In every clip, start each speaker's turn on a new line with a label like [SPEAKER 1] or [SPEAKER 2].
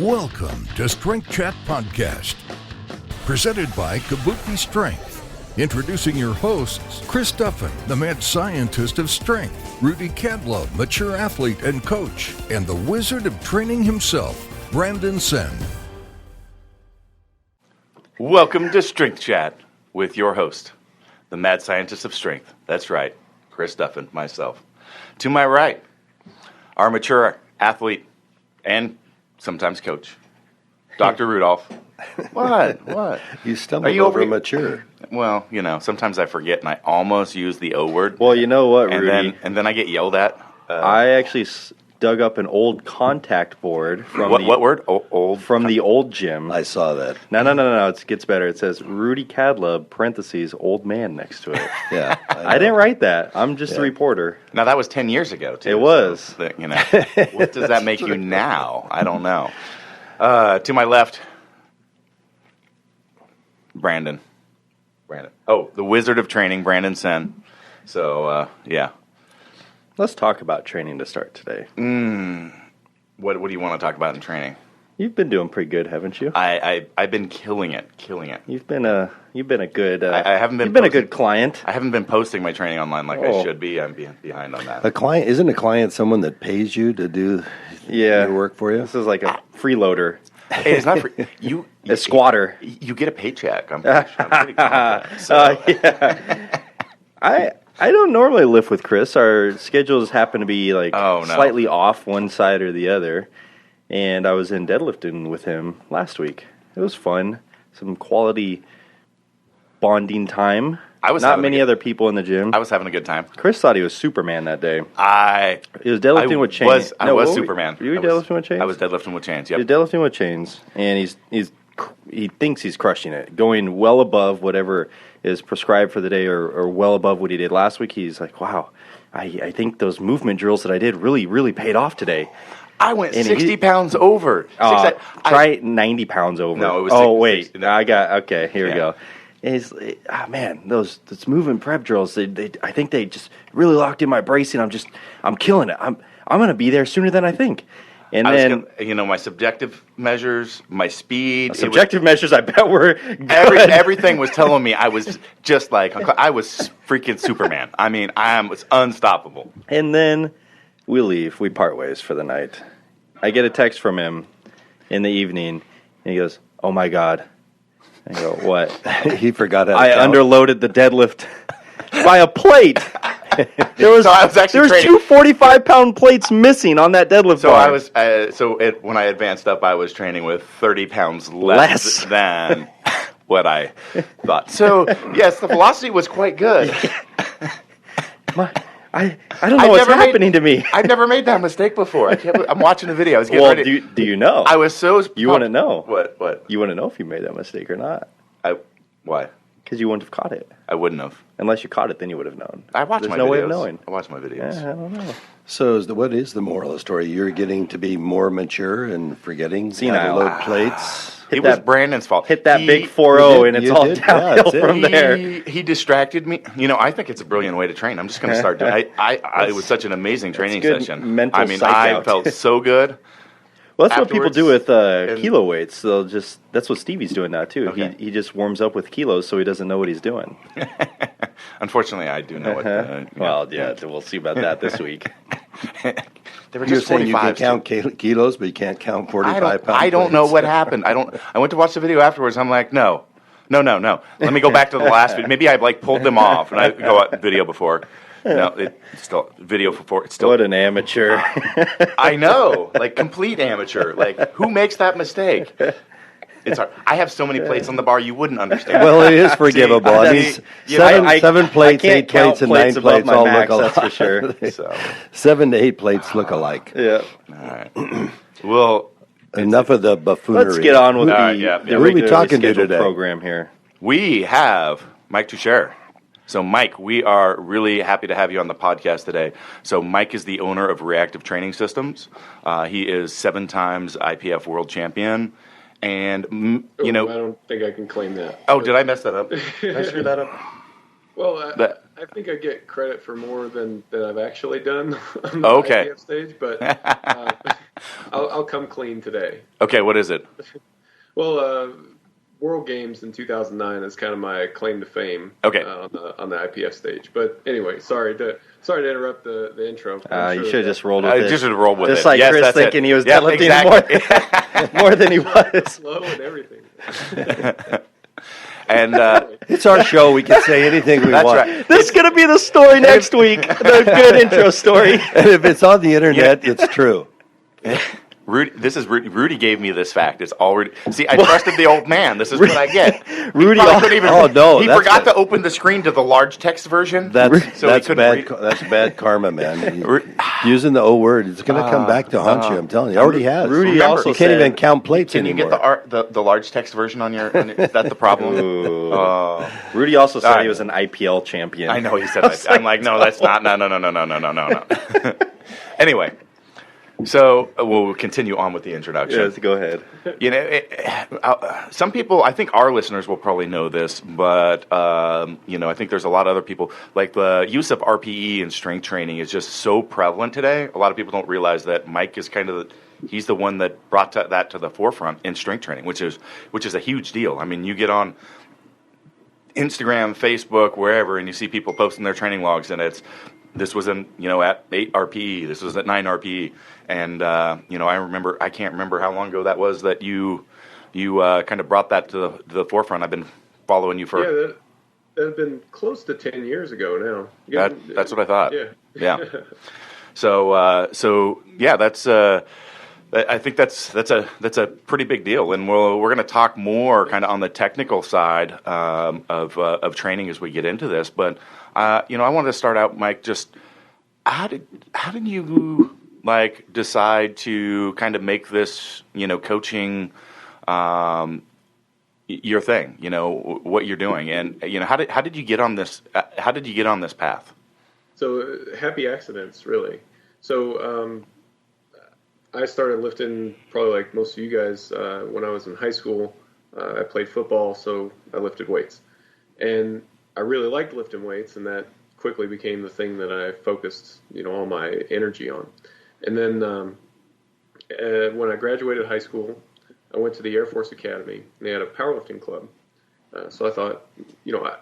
[SPEAKER 1] Welcome to Strength Chat Podcast, presented by Kabuki Strength. Introducing your hosts, Chris Duffin, the mad scientist of strength, Rudy Cadlow, mature athlete and coach, and the wizard of training himself, Brandon Sen.
[SPEAKER 2] Welcome to Strength Chat with your host, the mad scientist of strength. That's right, Chris Duffin, myself. To my right, our mature athlete and sometimes coach, Dr. Rudolph. What?
[SPEAKER 3] You stumbled over mature.
[SPEAKER 2] Well, sometimes I forget and I almost use the O word.
[SPEAKER 4] Well, you know what, Rudy?
[SPEAKER 2] And then I get yelled at.
[SPEAKER 4] I actually dug up an old contact board from
[SPEAKER 2] what word? Old?
[SPEAKER 4] From the old gym.
[SPEAKER 3] I saw that.
[SPEAKER 4] No. It gets better. It says Rudy Cadlow, parentheses, old man next to it.
[SPEAKER 3] Yeah.
[SPEAKER 4] I didn't write that. I'm just a reporter.
[SPEAKER 2] Now, that was 10 years ago, too.
[SPEAKER 4] It was.
[SPEAKER 2] So, what does that make you now? I don't know. To my left, Brandon. Oh, the wizard of training, Brandon Sen. So, yeah.
[SPEAKER 4] Let's talk about training to start today.
[SPEAKER 2] What do you want to talk about in training?
[SPEAKER 4] You've been doing pretty good, haven't you?
[SPEAKER 2] I've been killing it.
[SPEAKER 4] You've been a good.
[SPEAKER 2] I haven't been.
[SPEAKER 4] You've been a good client.
[SPEAKER 2] I haven't been posting my training online like I should be. I'm behind on that.
[SPEAKER 3] Isn't a client someone that pays you to do your work for you?
[SPEAKER 4] This is like a freeloader.
[SPEAKER 2] Hey, it's not free. You
[SPEAKER 4] a squatter.
[SPEAKER 2] You get a paycheck. I'm pretty confident. So.
[SPEAKER 4] I don't normally lift with Chris. Our schedules happen to be slightly off one side or the other. And I was in deadlifting with him last week. It was fun. Some quality bonding time. Not many other people in the gym.
[SPEAKER 2] I was having a good time.
[SPEAKER 4] Chris thought he was Superman that day.
[SPEAKER 2] He
[SPEAKER 4] was deadlifting with chains.
[SPEAKER 2] I was Superman.
[SPEAKER 4] Were you deadlifting with chains?
[SPEAKER 2] I was deadlifting with chains, yep.
[SPEAKER 4] He was deadlifting with chains, and he thinks he's crushing it, going well above whatever is prescribed for the day or well above what he did last week. He's like, wow, I think those movement drills that I did really, really paid off today.
[SPEAKER 2] I went 60 pounds over.
[SPEAKER 4] Try 90 pounds over.
[SPEAKER 2] No, it was 60.
[SPEAKER 4] Okay, here we go. And he's, those movement prep drills, I think they just really locked in my bracing. I'm killing it. I'm going to be there sooner than I think. And
[SPEAKER 2] my subjective measures, my speed.
[SPEAKER 4] Measures, I bet were good.
[SPEAKER 2] Everything was telling me I was just like, I was freaking Superman. I mean, I was unstoppable.
[SPEAKER 4] And then we leave. We part ways for the night. I get a text from him in the evening, and he goes, "Oh my God." I go, "What?"
[SPEAKER 3] He forgot how to
[SPEAKER 4] count.
[SPEAKER 3] Underloaded
[SPEAKER 4] the deadlift by a plate. There was
[SPEAKER 2] training.
[SPEAKER 4] Two 45-pound plates missing on that deadlift bar.
[SPEAKER 2] When I advanced up, I was training with 30 pounds less than what I thought. So yes, the velocity was quite good.
[SPEAKER 4] I don't know what's happening to me.
[SPEAKER 2] I've never made that mistake before. I'm watching the video. I was getting ready.
[SPEAKER 4] Do you know?
[SPEAKER 2] I was so pumped.
[SPEAKER 4] You want to know.
[SPEAKER 2] What?
[SPEAKER 4] You want to know if you made that mistake or not.
[SPEAKER 2] Why?
[SPEAKER 4] Because you wouldn't have caught it.
[SPEAKER 2] I wouldn't have.
[SPEAKER 4] Unless you caught it, then you would have known.
[SPEAKER 2] There's
[SPEAKER 4] no way of knowing.
[SPEAKER 2] I watch my videos.
[SPEAKER 4] I don't know.
[SPEAKER 3] So what is the moral of the story? You're getting to be more mature and forgetting how to load plates.
[SPEAKER 2] It was Brandon's fault.
[SPEAKER 4] Hit that big 4-0 and it's all downhill from there.
[SPEAKER 2] He distracted me. I think it's a brilliant way to train. I'm just going to start doing it. It was such an amazing training session. I felt so good.
[SPEAKER 4] Well, that's what people do with kilo weights. That's what Stevie's doing now too. Okay. He just warms up with kilos so he doesn't know what he's doing.
[SPEAKER 2] Unfortunately, I do know what.
[SPEAKER 4] We'll see about that this week.
[SPEAKER 2] They were
[SPEAKER 3] You're
[SPEAKER 2] just
[SPEAKER 3] saying you can count kilos, but you can't count 45 pounds.
[SPEAKER 2] I don't know what happened. I went to watch the video afterwards. I'm like, no. Let me go back to the last video. Maybe I pulled them off, and I go out video before. No, it's still video before. It's still
[SPEAKER 4] what an amateur.
[SPEAKER 2] I know, complete amateur. Who makes that mistake? It's hard. I have so many plates on the bar, you wouldn't understand.
[SPEAKER 3] Well, it is forgivable. Seven plates, 8 plates, and 9 plates all look alike.
[SPEAKER 4] That's for sure.
[SPEAKER 3] 7 to 8 plates look alike.
[SPEAKER 4] Yeah.
[SPEAKER 2] All right. Well,
[SPEAKER 3] enough of the buffoonery.
[SPEAKER 4] Let's get on with the
[SPEAKER 3] who are we talking to today?
[SPEAKER 4] Program here.
[SPEAKER 2] We have Mike Tuchscherer. So, Mike, we are really happy to have you on the podcast today. So, Mike is the owner of Reactive Training Systems. He is 7 times IPF world champion. And,
[SPEAKER 5] I don't think I can claim that.
[SPEAKER 2] Oh, did I mess that up? Did I screw that up?
[SPEAKER 5] Well, I think I get credit for more than I've actually done on the
[SPEAKER 2] okay.
[SPEAKER 5] IPF stage, but I'll come clean today.
[SPEAKER 2] Okay, what is it?
[SPEAKER 5] Well, World Games in 2009 is kind of my claim to fame.
[SPEAKER 2] Okay.
[SPEAKER 5] On the IPF stage. But anyway, sorry to interrupt the intro.
[SPEAKER 4] You should have just rolled with it.
[SPEAKER 2] Just rolled with
[SPEAKER 4] just
[SPEAKER 2] it.
[SPEAKER 4] Like
[SPEAKER 2] yes,
[SPEAKER 4] Chris thinking he was deadlifting more than he was.
[SPEAKER 5] Slow and everything.
[SPEAKER 2] And
[SPEAKER 3] it's our show. We can say anything we want.
[SPEAKER 2] Right.
[SPEAKER 4] This is going to be the story next week. The good intro story.
[SPEAKER 3] And if it's on the internet, it's true.
[SPEAKER 2] Rudy gave me this fact. It's already. See, I trusted the old man. This is what I get.
[SPEAKER 4] Rudy
[SPEAKER 2] couldn't even.
[SPEAKER 3] Oh no!
[SPEAKER 2] He forgot to open the screen to the large text version.
[SPEAKER 3] That's bad. That's bad karma, man. Using the O word, it's going to come back to haunt you. I'm telling you, it already has.
[SPEAKER 4] Rudy also
[SPEAKER 3] you can't even count plates anymore.
[SPEAKER 2] Can you get the large text version on your? Is that the problem?
[SPEAKER 4] Rudy also said he was an IPL champion.
[SPEAKER 2] I know he said that. I'm like, no, that's not. No. Anyway. So we'll continue on with the introduction.
[SPEAKER 4] Yes, go ahead.
[SPEAKER 2] You know, some people, I think our listeners will probably know this, but I think there's a lot of other people. Like the use of RPE in strength training is just so prevalent today. A lot of people don't realize that Mike is he's the one that brought that to the forefront in strength training, which is a huge deal. I mean, you get on Instagram, Facebook, wherever, and you see people posting their training logs, and this was at 8 RPE, this was at 9 RPE, and I can't remember how long ago that was that you kind of brought that to the forefront. I've been following you for
[SPEAKER 5] that had been close to 10 years ago now.
[SPEAKER 2] That's what I thought. Yeah. So yeah, that's I think that's a pretty big deal, and we're going to talk more kind of on the technical side of training as we get into this. But I wanted to start out, Mike. Just how did you decide to kind of make this coaching your thing? What you're doing, and how did you get on this? How did you get on this path?
[SPEAKER 5] So happy accidents, really. So I started lifting probably like most of you guys when I was in high school. I played football, so I lifted weights, and I really liked lifting weights, and that quickly became the thing that I focused, all my energy on. And then when I graduated high school, I went to the Air Force Academy, and they had a powerlifting club. So I thought,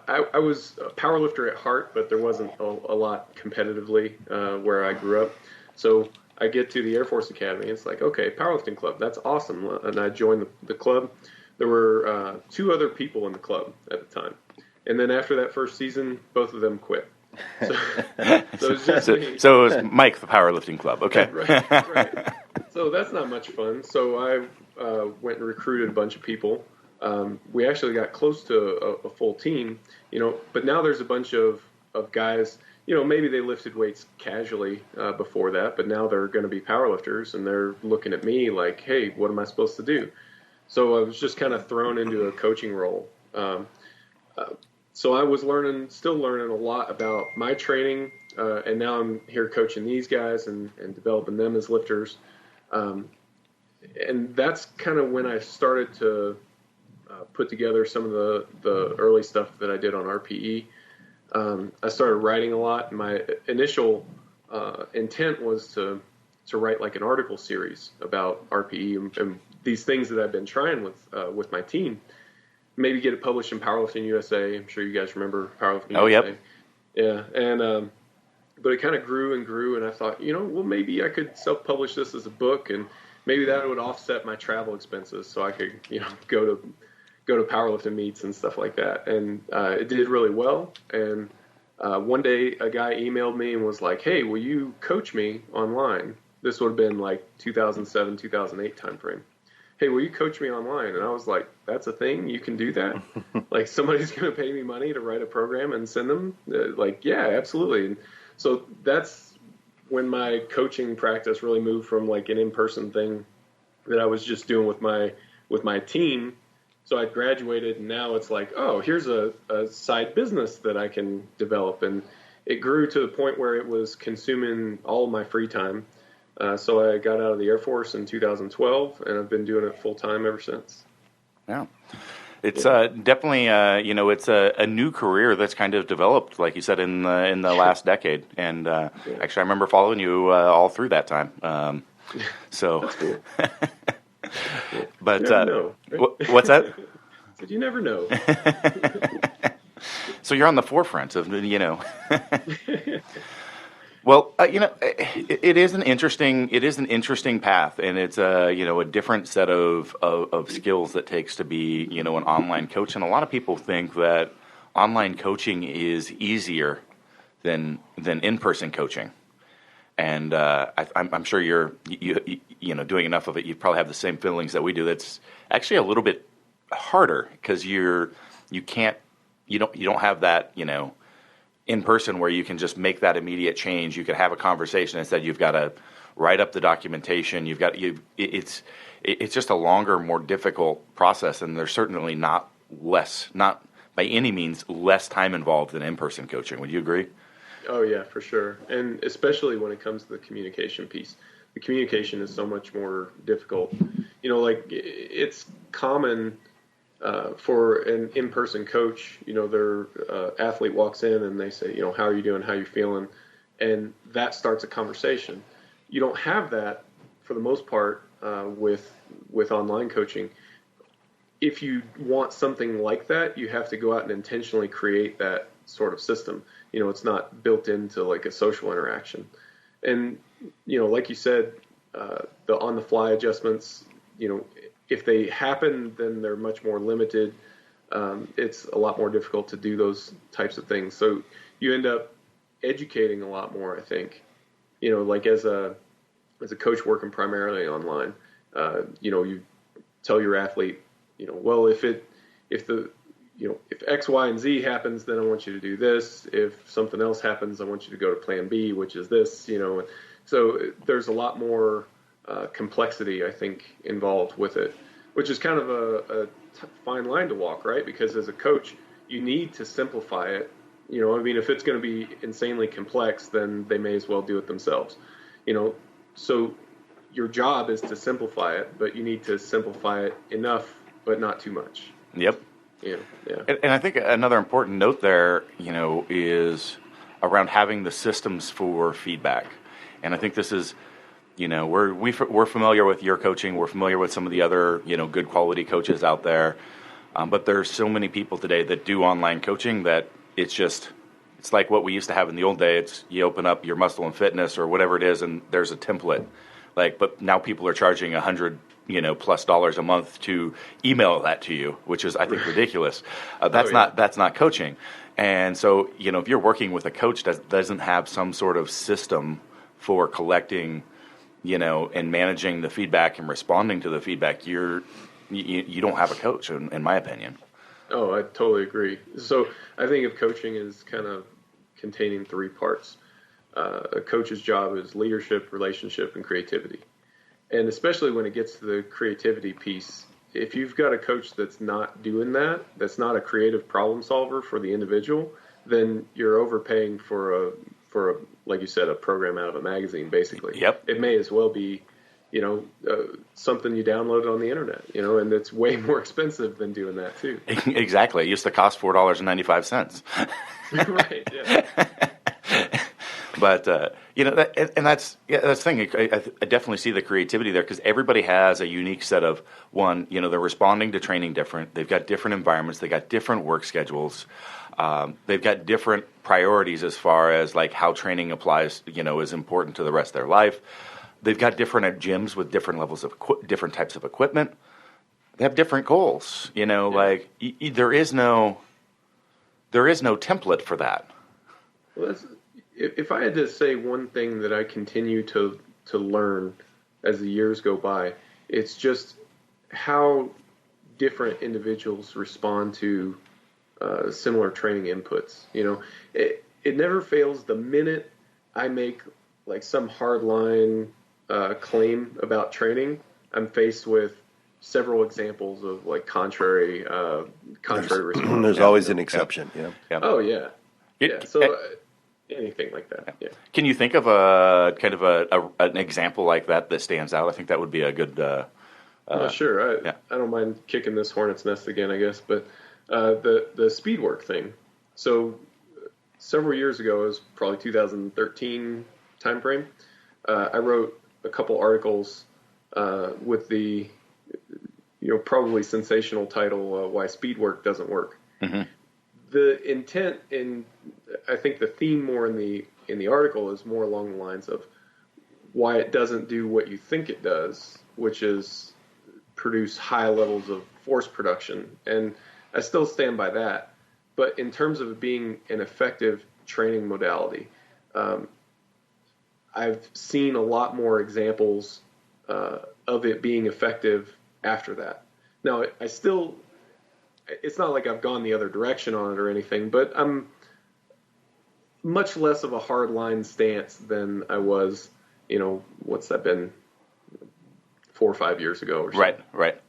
[SPEAKER 5] I was a powerlifter at heart, but there wasn't a lot competitively where I grew up. So I get to the Air Force Academy, and it's like, okay, powerlifting club, that's awesome. And I joined the club. There were 2 other people in the club at the time. And then after that first season, both of them quit. So it was just me.
[SPEAKER 2] So it was Mike, the powerlifting club. Okay.
[SPEAKER 5] Right. So that's not much fun. So I went and recruited a bunch of people. We actually got close to a full team, but now there's a bunch of guys, maybe they lifted weights casually before that, but now they're going to be powerlifters, and they're looking at me like, hey, what am I supposed to do? So I was just kind of thrown into a coaching role. So I was still learning a lot about my training, and now I'm here coaching these guys and developing them as lifters. And that's kind of when I started to put together some of the early stuff that I did on RPE. I started writing a lot. My initial intent was to write like an article series about RPE and these things that I've been trying with my team. Maybe get it published in Powerlifting USA. I'm sure you guys remember Powerlifting USA.
[SPEAKER 2] Yep.
[SPEAKER 5] Yeah, and but it kind of grew and grew, and I thought, well, maybe I could self-publish this as a book, and maybe that would offset my travel expenses, so I could, go to powerlifting meets and stuff like that. And it did really well. And one day, a guy emailed me and was like, "Hey, will you coach me online?" This would have been like 2007, 2008 timeframe. Hey, will you coach me online? And I was like, that's a thing? You can do that? Like, somebody's going to pay me money to write a program and send them? Like, yeah, absolutely. And so that's when my coaching practice really moved from like an in-person thing that I was just doing with my team. So I graduated, and now it's like, oh, here's a side business that I can develop. And it grew to the point where it was consuming all of my free time. So I got out of the Air Force in 2012, and I've been doing it full time ever since.
[SPEAKER 2] Yeah, it's definitely it's a new career that's kind of developed, like you said, in the last decade. And actually, I remember following you all through that time. So,
[SPEAKER 5] that's cool.
[SPEAKER 2] But
[SPEAKER 5] you never know, right?
[SPEAKER 2] What's that?
[SPEAKER 5] Said you never know.
[SPEAKER 2] So you're on the forefront of, Well, it is an interesting path, and it's a different set of skills that takes to be, an online coach. And a lot of people think that online coaching is easier than in-person coaching. And I'm sure you're doing enough of it. You probably have the same feelings that we do. That's actually a little bit harder because you don't have that in person where you can just make that immediate change. You can have a conversation. Instead, you've got to write up the documentation. It's just a longer, more difficult process, and there's certainly not by any means less time involved than in-person coaching. Would you agree?
[SPEAKER 5] Oh yeah, for sure. And especially when it comes to the communication piece. The communication is so much more difficult. Like it's common for an in-person coach, their athlete walks in and they say, how are you doing? How are you feeling? And that starts a conversation. You don't have that for the most part with online coaching. If you want something like that, you have to go out and intentionally create that sort of system. It's not built into like a social interaction. And, like you said, the on-the-fly adjustments, if they happen, then they're much more limited. It's a lot more difficult to do those types of things. So you end up educating a lot more, I think. Like as a coach working primarily online, you tell your athlete, well, if X, Y, and Z happens, then I want you to do this. If something else happens, I want you to go to plan B, which is this, So there's a lot more complexity, I think, involved with it, which is kind of a fine line to walk, right? Because as a coach, you need to simplify it. If it's going to be insanely complex, then they may as well do it themselves. So your job is to simplify it, but you need to simplify it enough, but not too much.
[SPEAKER 2] Yep.
[SPEAKER 5] Yeah.
[SPEAKER 2] And I think another important note there, is around having the systems for feedback. And I think this is, we're familiar with your coaching. We're familiar with some of the other, good quality coaches out there. But there's so many people today that do online coaching that it's like what we used to have in the old days. You open up your Muscle and Fitness or whatever it is, and there's a template. But now people are charging $100 plus a month to email that to you, which is, I think, ridiculous. That's not coaching. And so, if you're working with a coach that doesn't have some sort of system for collecting, and managing the feedback and responding to the feedback, you don't have a coach, in my opinion.
[SPEAKER 5] Oh, I totally agree. So I think of coaching as kind of containing three parts. A coach's job is leadership, relationship, and creativity. And especially when it gets to the creativity piece, if you've got a coach that's not doing that, that's not a creative problem solver for the individual, then you're overpaying for a like you said, a program out of a magazine, basically.
[SPEAKER 2] Yep.
[SPEAKER 5] It may as well be, something you downloaded on the internet, and it's way more expensive than doing that too.
[SPEAKER 2] Exactly. It used to cost $4.95.
[SPEAKER 5] Right. Yeah.
[SPEAKER 2] But that's the thing. I definitely see the creativity there because everybody has a unique set of they're responding to training different. They've got different environments. They got different work schedules. They've got different priorities as far as like how training applies. Is important to the rest of their life. They've got different gyms with different levels of different types of equipment. They have different goals. There is no template for that.
[SPEAKER 5] Well, if I had to say one thing that I continue to learn as the years go by, it's just how different individuals respond to similar training inputs. It never fails. The minute I make like some hardline claim about training, I'm faced with several examples of like contrary response.
[SPEAKER 3] There's always an exception.
[SPEAKER 2] Yeah.
[SPEAKER 5] Oh yeah. Yeah. So. Anything like that. Yeah.
[SPEAKER 2] Can you think of a kind of an example like that stands out? I think that would be a good.
[SPEAKER 5] Sure. I don't mind kicking this hornet's nest again, I guess. But the speed work thing. So several years ago, it was probably 2013 timeframe. I wrote a couple articles with the probably sensational title, Why Speed Work Doesn't Work.
[SPEAKER 2] Mm-hmm.
[SPEAKER 5] The intent I think the theme more in the article is more along the lines of why it doesn't do what you think it does, which is produce high levels of force production. And I still stand by that. But in terms of it being an effective training modality, I've seen a lot more examples of it being effective after that. Now, it's not like I've gone the other direction on it or anything, but I'm much less of a hardline stance than I was, what's that been, 4 or 5 years ago or something.
[SPEAKER 2] Right.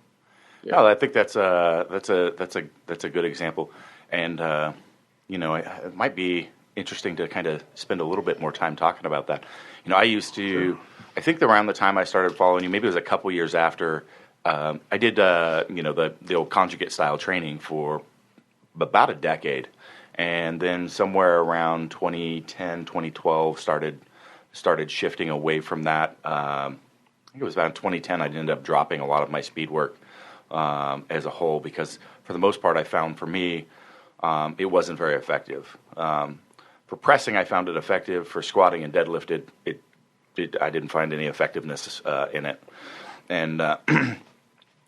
[SPEAKER 5] Yeah.
[SPEAKER 2] No, I think that's a good example, and it might be interesting to kind of spend a little bit more time talking about that. I used to, sure. I think around the time I started following you, maybe it was a couple years after, I did the old conjugate style training for about a decade, and then somewhere around 2010, 2012 started shifting away from that. I think it was about 2010 I ended up dropping a lot of my speed work as a whole, because for the most part I found for me it wasn't very effective. For pressing I found it effective. For squatting and deadlifted I didn't find any effectiveness in it. And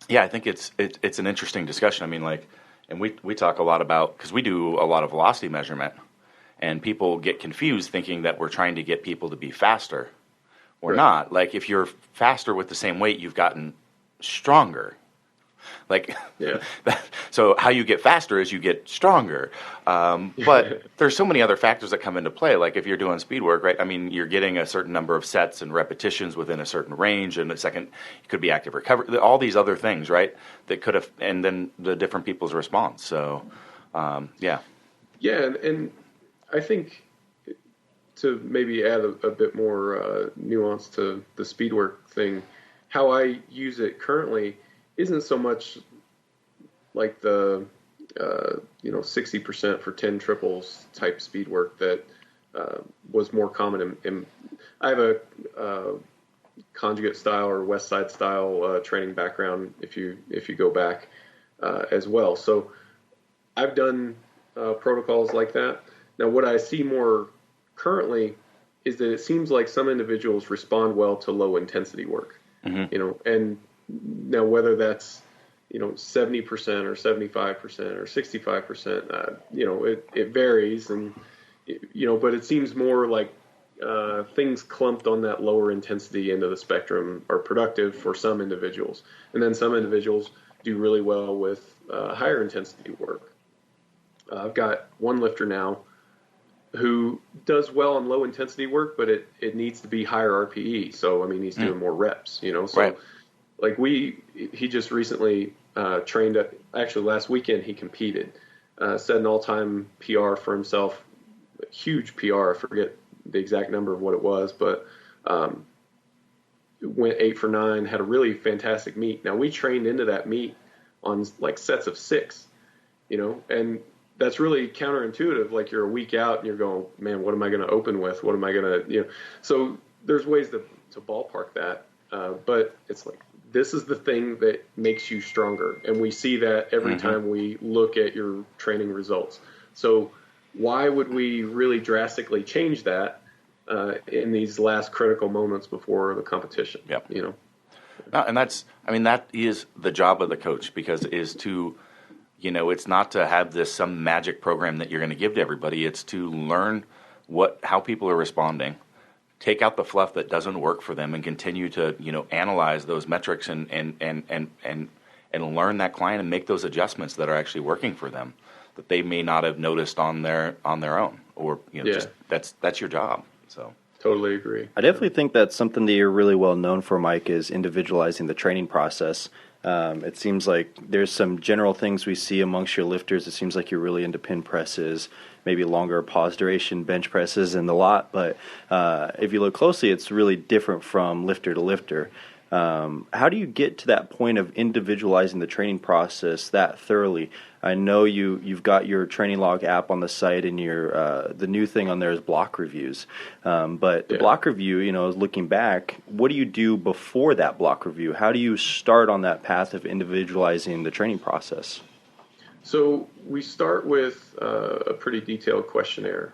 [SPEAKER 2] yeah, I think it's an interesting discussion. I mean, and we talk a lot about, because we do a lot of velocity measurement, and people get confused thinking that we're trying to get people to be faster. We're
[SPEAKER 5] right.
[SPEAKER 2] not. Like, if you're faster with the same weight, you've gotten stronger.
[SPEAKER 5] Yeah.
[SPEAKER 2] So how you get faster is you get stronger. But there's so many other factors that come into play. Like if you're doing speed work, right? I mean, you're getting a certain number of sets and repetitions within a certain range, and it could be active recovery, all these other things, right? That could have, and then the different people's response. So, yeah.
[SPEAKER 5] Yeah, and I think to maybe add a bit more nuance to the speed work thing, how I use it currently isn't so much like the 60% for 10 triples type speed work that was more common in I have a conjugate style or West Side style training background if you go back as well. So I've done protocols like that. Now what I see more currently is that it seems like some individuals respond well to low intensity work. Mm-hmm. And now whether that's 70% or 75% or 65%, it varies, and but it seems more like things clumped on that lower intensity end of the spectrum are productive for some individuals, and then some individuals do really well with higher intensity work. I've got one lifter now who does well on low intensity work, but it needs to be higher RPE. So I mean, he's doing more reps. So.
[SPEAKER 2] Right.
[SPEAKER 5] Like he just recently trained actually last weekend he competed, set an all-time PR for himself, a huge PR. I forget the exact number of what it was, but went 8 for 9, had a really fantastic meet. Now we trained into that meet on like sets of 6, and that's really counterintuitive. Like you're a week out and you're going, man, what am I going to open with? What am I going to, So there's ways to ballpark that, but it's like, this is the thing that makes you stronger. And we see that every time we look at your training results. So why would we really drastically change that in these last critical moments before the competition?
[SPEAKER 2] Yep. No, and that is the job of the coach, because it is to, it's not to have some magic program that you're going to give to everybody. It's to learn how people are responding, take out the fluff that doesn't work for them, and continue to analyze those metrics and learn that client and make those adjustments that are actually working for them that they may not have noticed on their own, or just that's your job. So
[SPEAKER 5] totally agree.
[SPEAKER 4] I definitely think that's something that you're really well known for, Mike, is individualizing the training process. It seems like there's some general things we see amongst your lifters. It seems like you're really into pin presses, maybe longer pause duration bench presses and the lot. But if you look closely, it's really different from lifter to lifter. How do you get to that point of individualizing the training process that thoroughly? I know you've got your training log app on the site, and your the new thing on there is block reviews. But the block review, looking back, what do you do before that block review? How do you start on that path of individualizing the training process?
[SPEAKER 5] So we start with a pretty detailed questionnaire,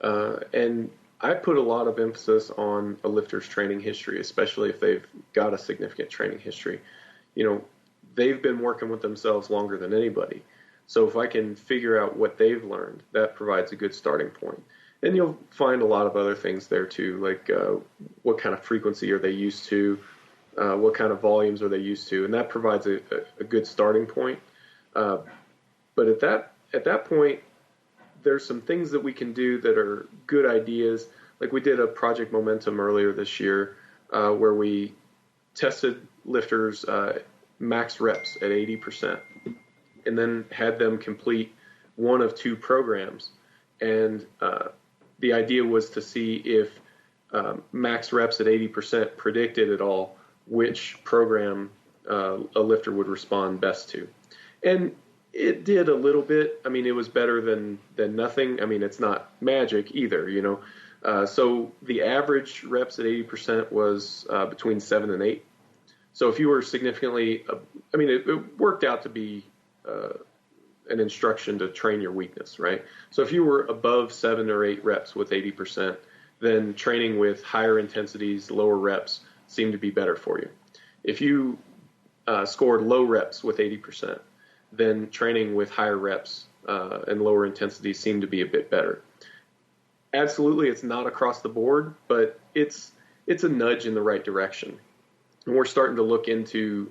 [SPEAKER 5] and I put a lot of emphasis on a lifter's training history, especially if they've got a significant training history. They've been working with themselves longer than anybody. So if I can figure out what they've learned, that provides a good starting point. And you'll find a lot of other things there too, like what kind of frequency are they used to, what kind of volumes are they used to, and that provides a good starting point. But at that point, there's some things that we can do that are good ideas. Like we did a Project Momentum earlier this year where we tested lifters max reps at 80% and then had them complete one of two programs. And the idea was to see if max reps at 80% predicted at all which program a lifter would respond best to. And it did a little bit. I mean, it was better than nothing. I mean, it's not magic either, So the average reps at 80% was between 7 and 8. So if you were significantly, it worked out to be an instruction to train your weakness, right? So if you were above 7 or 8 reps with 80%, then training with higher intensities, lower reps seemed to be better for you. If you scored low reps with 80%, then training with higher reps and lower intensities seemed to be a bit better. Absolutely, it's not across the board, but it's a nudge in the right direction. And we're starting to look into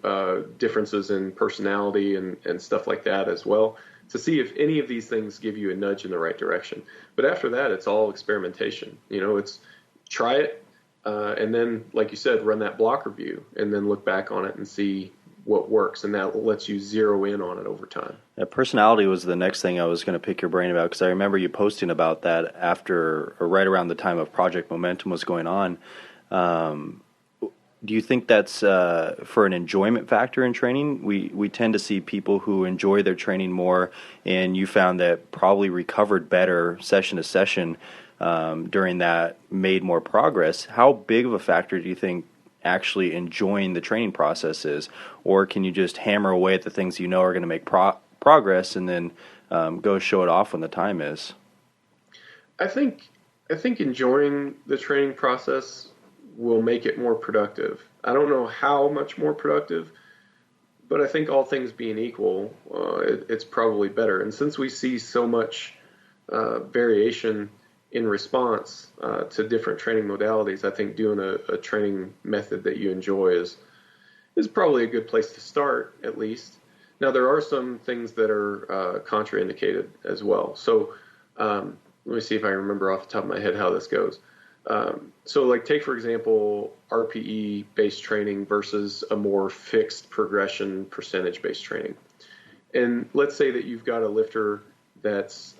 [SPEAKER 5] differences in personality and stuff like that as well to see if any of these things give you a nudge in the right direction. But after that, it's all experimentation. It's try it and then, like you said, run that block review and then look back on it and see what works, and that lets you zero in on it over time.
[SPEAKER 4] Personality was the next thing I was going to pick your brain about, because I remember you posting about that after or right around the time of Project Momentum was going on. Do you think that's for an enjoyment factor in training? We tend to see people who enjoy their training more, and you found that probably recovered better session to session during that, made more progress. How big of a factor do you think actually enjoying the training process is? Or can you just hammer away at the things are going to make progress and then go show it off when the time is?
[SPEAKER 5] I think enjoying the training process will make it more productive. I don't know how much more productive, but I think all things being equal, it's probably better. And since we see so much variation in response to different training modalities, I think doing a training method that you enjoy is probably a good place to start, at least. Now, there are some things that are contraindicated as well. So let me see if I remember off the top of my head how this goes. So like take, for example, RPE-based training versus a more fixed progression percentage-based training. And let's say that you've got a lifter that's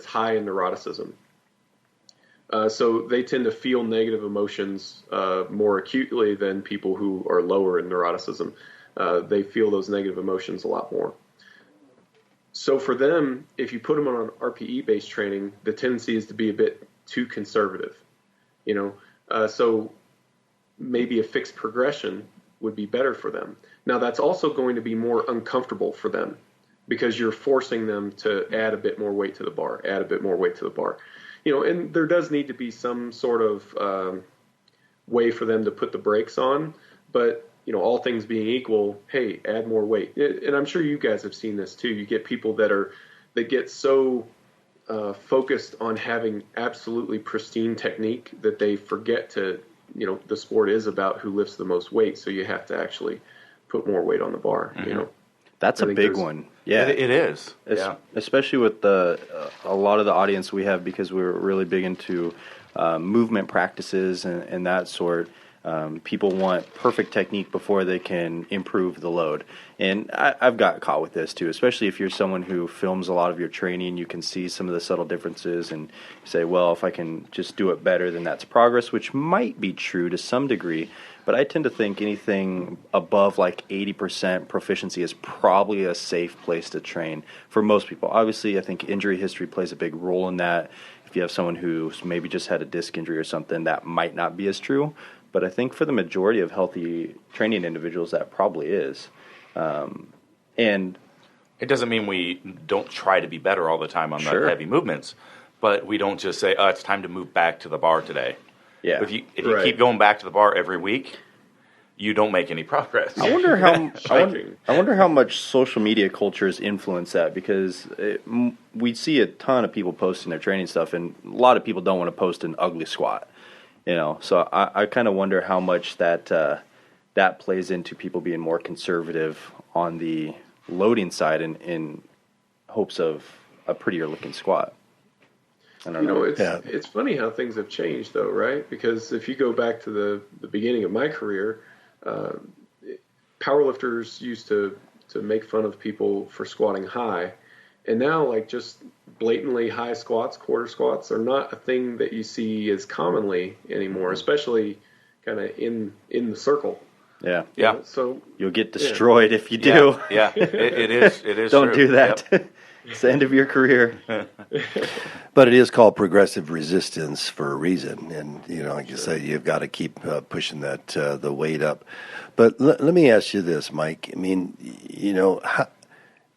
[SPEAKER 5] high in neuroticism. So they tend to feel negative emotions more acutely than people who are lower in neuroticism. They feel those negative emotions a lot more. So for them, if you put them on RPE-based training, the tendency is to be a bit too conservative. So maybe a fixed progression would be better for them. Now, that's also going to be more uncomfortable for them, because you're forcing them to add a bit more weight to the bar, and there does need to be some sort of way for them to put the brakes on, but, all things being equal, hey, add more weight. And I'm sure you guys have seen this too. You get people that get so focused on having absolutely pristine technique that they forget to, the sport is about who lifts the most weight, so you have to actually put more weight on the bar,
[SPEAKER 4] That's a big one. Yeah,
[SPEAKER 2] it is.
[SPEAKER 4] Especially with a lot of the audience we have, because we're really big into movement practices and that sort. People want perfect technique before they can improve the load. And I've got caught with this too, especially if you're someone who films a lot of your training. You can see some of the subtle differences and say, well, if I can just do it better, then that's progress, which might be true to some degree. But I tend to think anything above like 80% proficiency is probably a safe place to train for most people. Obviously, I think injury history plays a big role in that. If you have someone who's maybe just had a disc injury or something, that might not be as true. But I think for the majority of healthy training individuals, that probably is. And
[SPEAKER 2] it doesn't mean we don't try to be better all the time on the heavy movements, but we don't just say, oh, it's time to move back to the bar today.
[SPEAKER 4] Yeah.
[SPEAKER 2] If you keep going back to the bar every week, you don't make any progress.
[SPEAKER 4] I wonder how much social media cultures influence that, because we see a ton of people posting their training stuff, and a lot of people don't want to post an ugly squat. So I kind of wonder how much that plays into people being more conservative on the loading side in hopes of a prettier looking squat. I don't know.
[SPEAKER 5] It's funny how things have changed, though, right? Because if you go back to the beginning of my career, powerlifters used to make fun of people for squatting high, and now like just blatantly high squats, quarter squats, are not a thing that you see as commonly anymore, especially kind of in the circle.
[SPEAKER 4] Yeah.
[SPEAKER 5] So
[SPEAKER 4] you'll get destroyed if you do.
[SPEAKER 2] Yeah. It is.
[SPEAKER 4] Don't
[SPEAKER 2] true.
[SPEAKER 4] do that. Yep. It's the end of your career.
[SPEAKER 3] But it is called progressive resistance for a reason, and like you say, you've got to keep pushing that the weight up. But let me ask you this, Mike. I mean,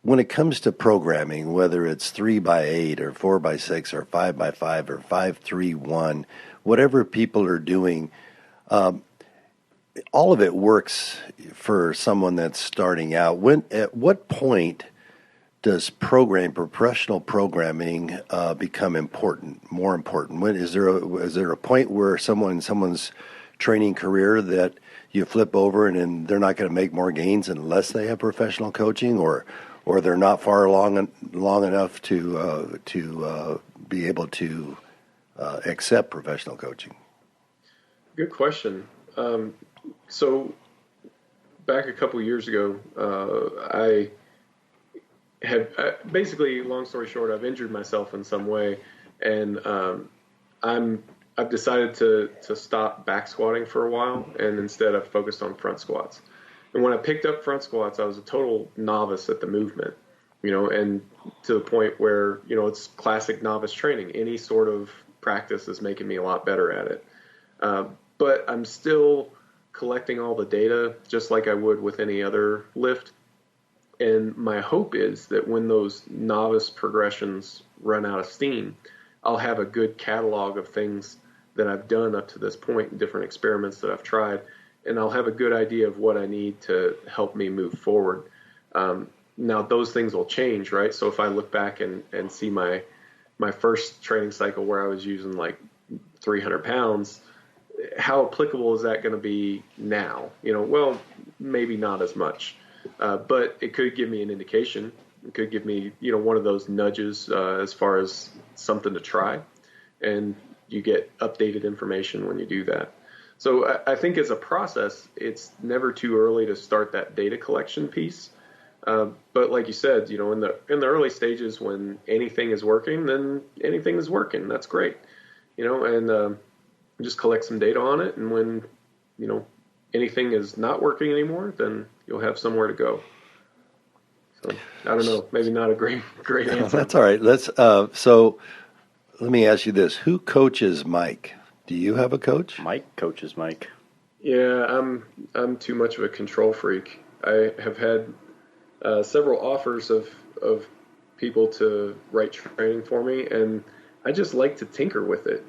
[SPEAKER 3] when it comes to programming, whether it's 3x8 or 4x6 or 5x5 or 5-3-1, whatever people are doing, all of it works for someone that's starting out. At what point does professional programming become more important? When is there a point where someone's training career that you flip over and they're not going to make more gains unless they have professional coaching, or they're not far long enough to be able to accept professional coaching?
[SPEAKER 5] Good question. So back a couple years ago, I have basically, long story short, I've injured myself in some way, and I've decided to stop back squatting for a while, and instead I've focused on front squats. And when I picked up front squats, I was a total novice at the movement, and to the point where, it's classic novice training. Any sort of practice is making me a lot better at it. But I'm still collecting all the data just like I would with any other lift. And my hope is that when those novice progressions run out of steam, I'll have a good catalog of things that I've done up to this point in different experiments that I've tried, and I'll have a good idea of what I need to help me move forward. Now, those things will change, right? So if I look back and see my first training cycle where I was using like 300 pounds, how applicable is that going to be now? Well, maybe not as much. But it could give me an indication. It could give me, one of those nudges as far as something to try. And you get updated information when you do that. So I think as a process, it's never too early to start that data collection piece. But like you said, in the early stages when anything is working, then anything is working. That's great. And just collect some data on it. And when, anything is not working anymore, then you'll have somewhere to go. So I don't know, maybe not a great answer.
[SPEAKER 3] That's all right. So let me ask you this: who coaches Mike? Do you have a coach?
[SPEAKER 4] Mike coaches Mike.
[SPEAKER 5] Yeah, I'm too much of a control freak. I have had several offers of people to write training for me, and I just like to tinker with it.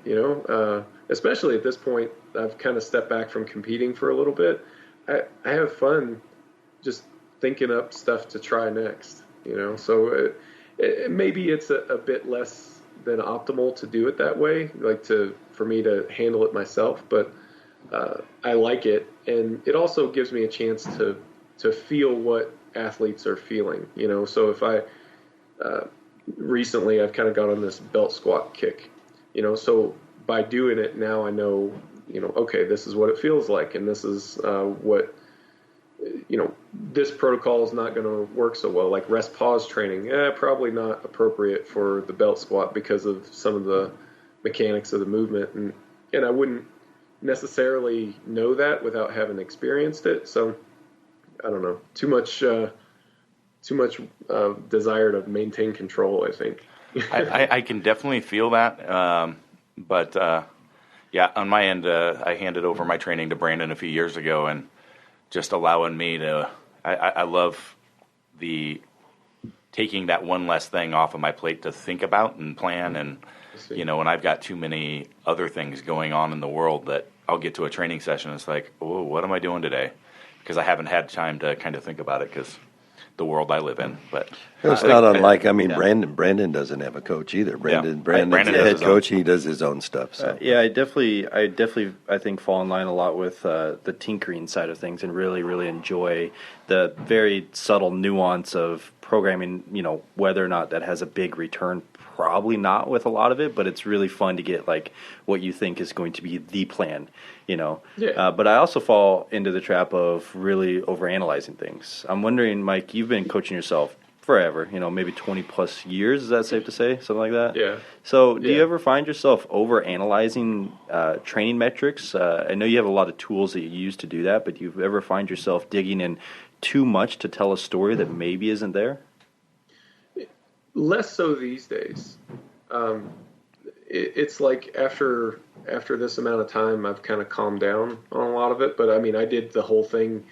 [SPEAKER 5] Especially at this point, I've kind of stepped back from competing for a little bit. I have fun just thinking up stuff to try next, so maybe it's a bit less than optimal to do it that way, for me to handle it myself, but I like it, and it also gives me a chance to feel what athletes are feeling, so if I recently I've kind of got on this belt squat kick, so by doing it now I know okay, this is what it feels like, and this is what, this protocol is not going to work so well. Like rest pause training, probably not appropriate for the belt squat because of some of the mechanics of the movement, and I wouldn't necessarily know that without having experienced it. So I don't know, too much desire to maintain control, I think.
[SPEAKER 2] I can definitely feel that, but on my end, I handed over my training to Brandon a few years ago, and just allowing me to, I love the taking that one less thing off of my plate to think about and plan, and when I've got too many other things going on in the world that I'll get to a training session, it's like, oh, what am I doing today? Because I haven't had time to kind of think about it because the world I live in. But
[SPEAKER 3] it's not unlike, Brandon doesn't have a coach either. Brandon's the head coach. He does his own stuff. So.
[SPEAKER 4] I definitely, I think fall in line a lot with the tinkering side of things, and really, really enjoy the very subtle nuance of programming, whether or not that has a big return. Probably not with a lot of it, but it's really fun to get like what you think is going to be the plan, But I also fall into the trap of really overanalyzing things. I'm wondering, Mike, you've been coaching yourself forever, maybe 20 plus years. Is that safe to say? Something like that?
[SPEAKER 5] Yeah.
[SPEAKER 4] So do you ever find yourself overanalyzing training metrics? I know you have a lot of tools that you use to do that, but do you ever find yourself digging in too much to tell a story that maybe isn't there?
[SPEAKER 5] Less so these days. It's like after this amount of time, I've kind of calmed down on a lot of it. But I did the whole thing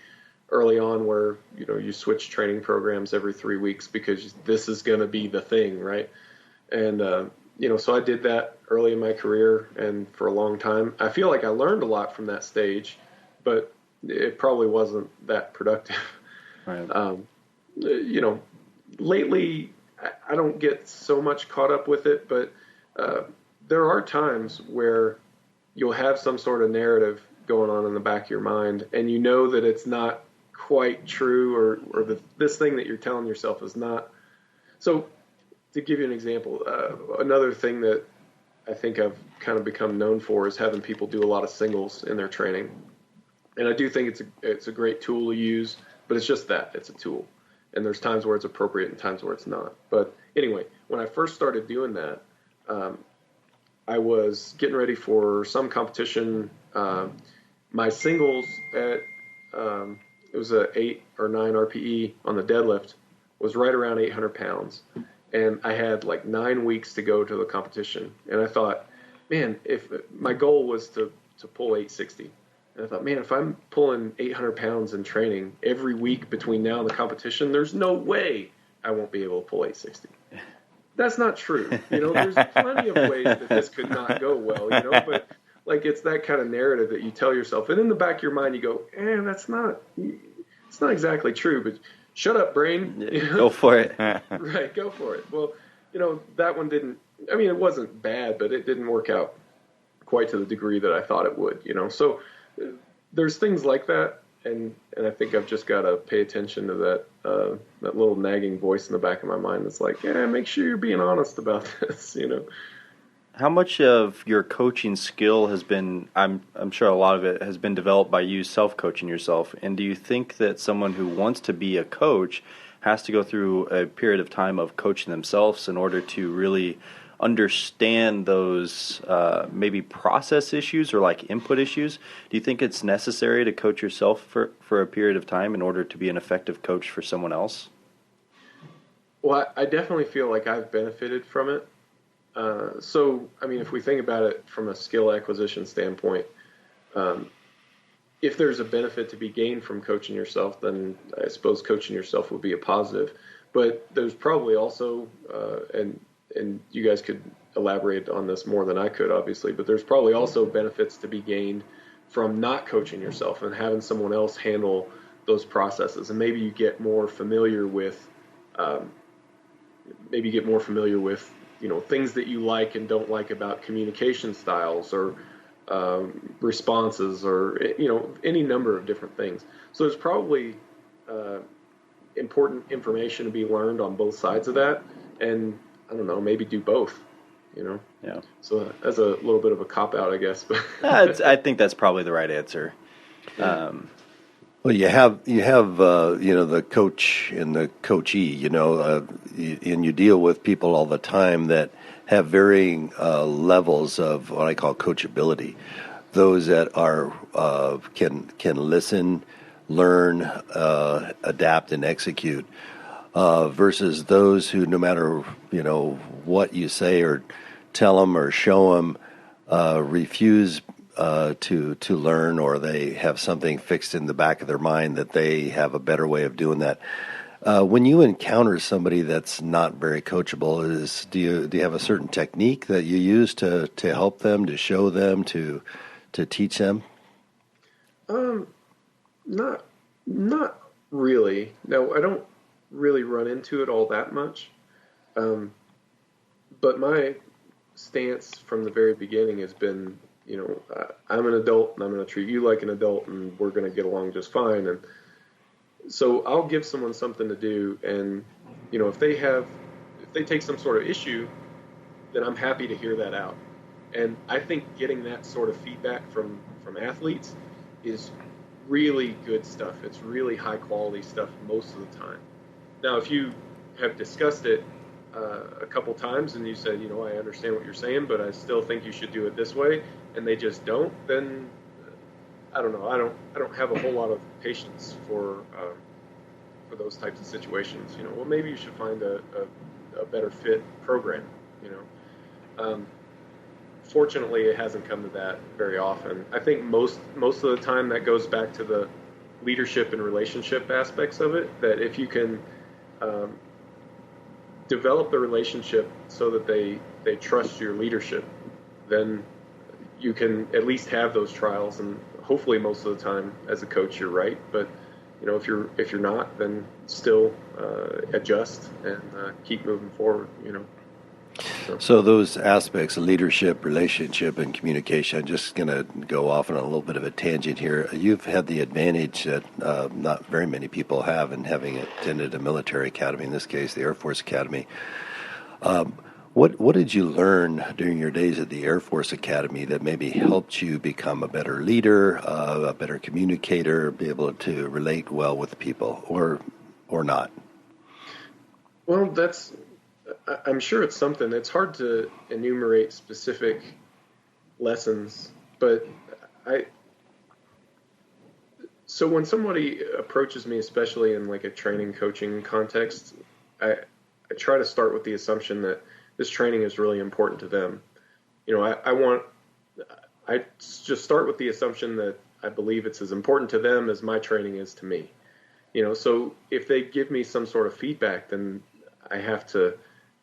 [SPEAKER 5] early on where you switch training programs every 3 weeks because this is going to be the thing, right? And so I did that early in my career and for a long time. I feel like I learned a lot from that stage, but it probably wasn't that productive.
[SPEAKER 4] Right.
[SPEAKER 5] Lately, I don't get so much caught up with it, but there are times where you'll have some sort of narrative going on in the back of your mind, and you know that it's not quite true, or that this thing that you're telling yourself is not. So, to give you an example, another thing that I think I've kind of become known for is having people do a lot of singles in their training, and I do think it's a great tool to use, but it's just that, it's a tool. And there's times where it's appropriate and times where it's not. But anyway, when I first started doing that, I was getting ready for some competition. My singles at it was a 8 or 9 RPE on the deadlift was right around 800 pounds, and I had like 9 weeks to go to the competition. And I thought, man, if my goal was to pull 860. And I thought, man, if I'm pulling 800 pounds in training every week between now and the competition, there's no way I won't be able to pull 860. That's not true. There's plenty of ways that this could not go well, but like it's that kind of narrative that you tell yourself. And in the back of your mind, you go, it's not exactly true, but shut up, brain.
[SPEAKER 4] Go for it.
[SPEAKER 5] Right, go for it. Well, that one didn't, it wasn't bad, but it didn't work out quite to the degree that I thought it would, So there's things like that, and I think I've just got to pay attention to that little nagging voice in the back of my mind that's like, make sure you're being honest about this,
[SPEAKER 4] How much of your coaching skill has been, I'm sure a lot of it has been developed by you self-coaching yourself, and do you think that someone who wants to be a coach has to go through a period of time of coaching themselves in order to really understand those maybe process issues or like input issues? Do you think it's necessary to coach yourself for a period of time in order to be an effective coach for someone else?
[SPEAKER 5] Well, I definitely feel like I've benefited from it. If we think about it from a skill acquisition standpoint, if there's a benefit to be gained from coaching yourself, then I suppose coaching yourself would be a positive. But there's probably also, and you guys could elaborate on this more than I could, obviously, but there's probably also benefits to be gained from not coaching yourself and having someone else handle those processes. And maybe you get more familiar with, things that you like and don't like about communication styles or responses or, any number of different things. So there's probably important information to be learned on both sides of that. And I don't know, maybe do both. you know?
[SPEAKER 4] Yeah.
[SPEAKER 5] So that's a little bit of a cop-out, I guess. But
[SPEAKER 4] I think that's probably the right answer.
[SPEAKER 3] Well, you have the coach and the coachee, and you deal with people all the time that have varying levels of what I call coachability. Those that are can listen, learn, adapt, and execute, versus those who, no matter what you say or tell them or show them, refuse to learn, or they have something fixed in the back of their mind that they have a better way of doing that. When you encounter somebody that's not very coachable, do you have a certain technique that you use to help them, to show them, to teach them?
[SPEAKER 5] Not really. No, I don't really run into it all that much. But my stance from the very beginning has been, I'm an adult and I'm going to treat you like an adult and we're going to get along just fine. And so I'll give someone something to do, and if they take some sort of issue, then I'm happy to hear that out. And I think getting that sort of feedback from athletes is really good stuff. It's really high quality stuff most of the time. Now, if you have discussed it a couple times and you said, I understand what you're saying, but I still think you should do it this way, and they just don't, then I don't know. I don't have a whole lot of patience for those types of situations. Well, maybe you should find a better fit program. Fortunately, it hasn't come to that very often. I think most of the time that goes back to the leadership and relationship aspects of it. That if you can develop the relationship so that they trust your leadership, then you can at least have those trials, and hopefully most of the time as a coach you're right. But if you're not, then still adjust and keep moving forward.
[SPEAKER 3] So those aspects of leadership, relationship, and communication, I'm just going to go off on a little bit of a tangent here. You've had the advantage that not very many people have in having attended a military academy, in this case the Air Force Academy. What did you learn during your days at the Air Force Academy that maybe helped you become a better leader, a better communicator, be able to relate well with people, or not?
[SPEAKER 5] Well, I'm sure it's something. It's hard to enumerate specific lessons, but so when somebody approaches me, especially in like a training coaching context, I try to start with the assumption that this training is really important to them. I just start with the assumption that I believe it's as important to them as my training is to me. So if they give me some sort of feedback, then I have to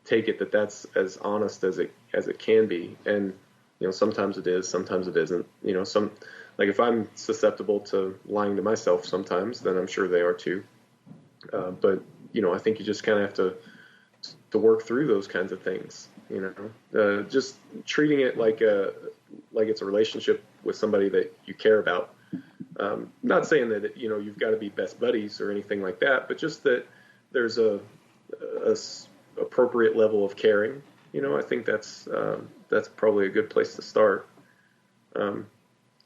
[SPEAKER 5] take it that's as honest as it can be. And sometimes it is, sometimes it isn't. If I'm susceptible to lying to myself sometimes, then I'm sure they are too. But I think you just kind of have to work through those kinds of things. Just treating it like it's a relationship with somebody that you care about. Not saying that you've got to be best buddies or anything like that, but just that there's a appropriate level of caring. I think that's probably a good place to start. I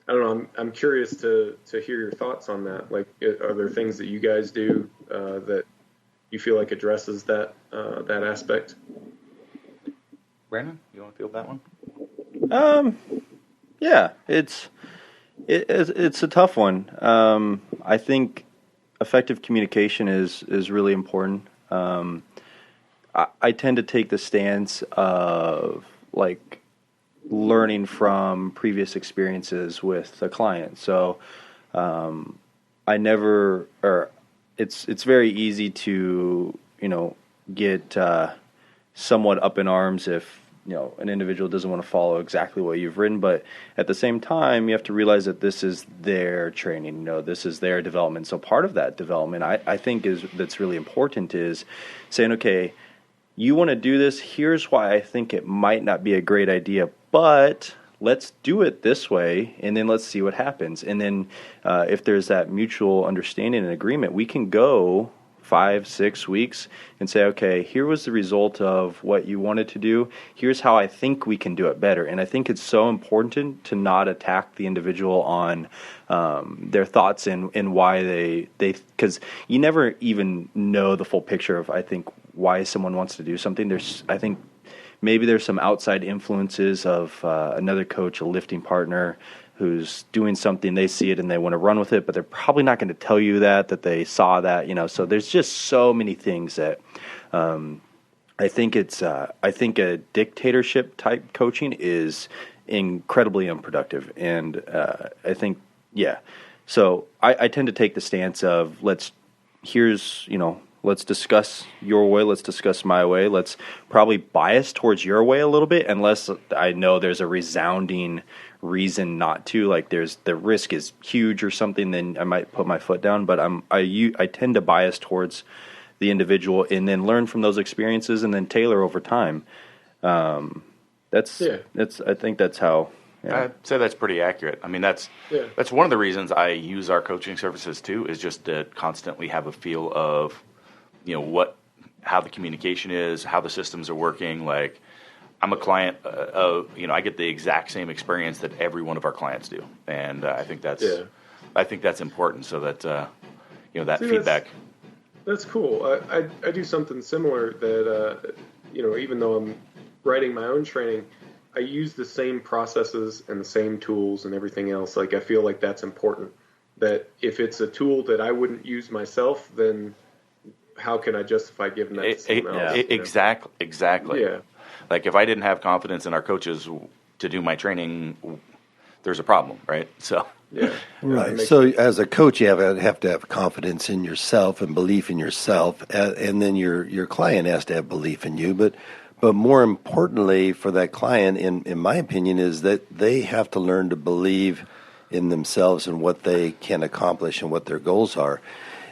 [SPEAKER 5] don't know. I'm curious to hear your thoughts on that. Like, are there things that you guys do that you feel like addresses that aspect?
[SPEAKER 2] Brandon, you want to field that one?
[SPEAKER 4] Yeah, it's a tough one. I think effective communication is really important. I tend to take the stance of like learning from previous experiences with a client. So it's very easy to get somewhat up in arms if an individual doesn't want to follow exactly what you've written, but at the same time you have to realize that this is their training, this is their development. So part of that development I think that's really important is saying, okay, you want to do this, here's why I think it might not be a great idea, but let's do it this way, and then let's see what happens. And then if there's that mutual understanding and agreement, we can go 5-6 weeks and say, okay, here was the result of what you wanted to do. Here's how I think we can do it better. And I think it's so important to not attack the individual on their thoughts and why they because you never even know the full picture of, I think, why someone wants to do something. I think maybe there's some outside influences of another coach, a lifting partner, who's doing something, they see it and they want to run with it, but they're probably not going to tell you that they saw that, So there's just so many things that I think a dictatorship type coaching is incredibly unproductive. And I think, so I tend to take the stance of let's discuss your way, let's discuss my way, let's probably bias towards your way a little bit, unless I know there's a resounding reason not to, like the risk is huge or something, then I might put my foot down. But I tend to bias towards the individual and then learn from those experiences and then tailor over time. I think that's how. Yeah.
[SPEAKER 2] I'd say that's pretty accurate. I mean, that's one of the reasons I use our coaching services too, is just to constantly have a feel of, how the communication is, how the systems are working. Like, I'm a client of, I get the exact same experience that every one of our clients do, and I think that's important. So that that feedback.
[SPEAKER 5] That's cool. I do something similar that even though I'm writing my own training, I use the same processes and the same tools and everything else. Like, I feel like that's important. That if it's a tool that I wouldn't use myself, then how can I justify giving that to someone else?
[SPEAKER 2] Exactly.
[SPEAKER 5] Yeah.
[SPEAKER 2] Like, if I didn't have confidence in our coaches to do my training, there's a problem, right? So
[SPEAKER 3] right. So as a coach, you have to have confidence in yourself and belief in yourself, and then your client has to have belief in you. But more importantly for that client, in my opinion, is that they have to learn to believe in themselves and what they can accomplish and what their goals are.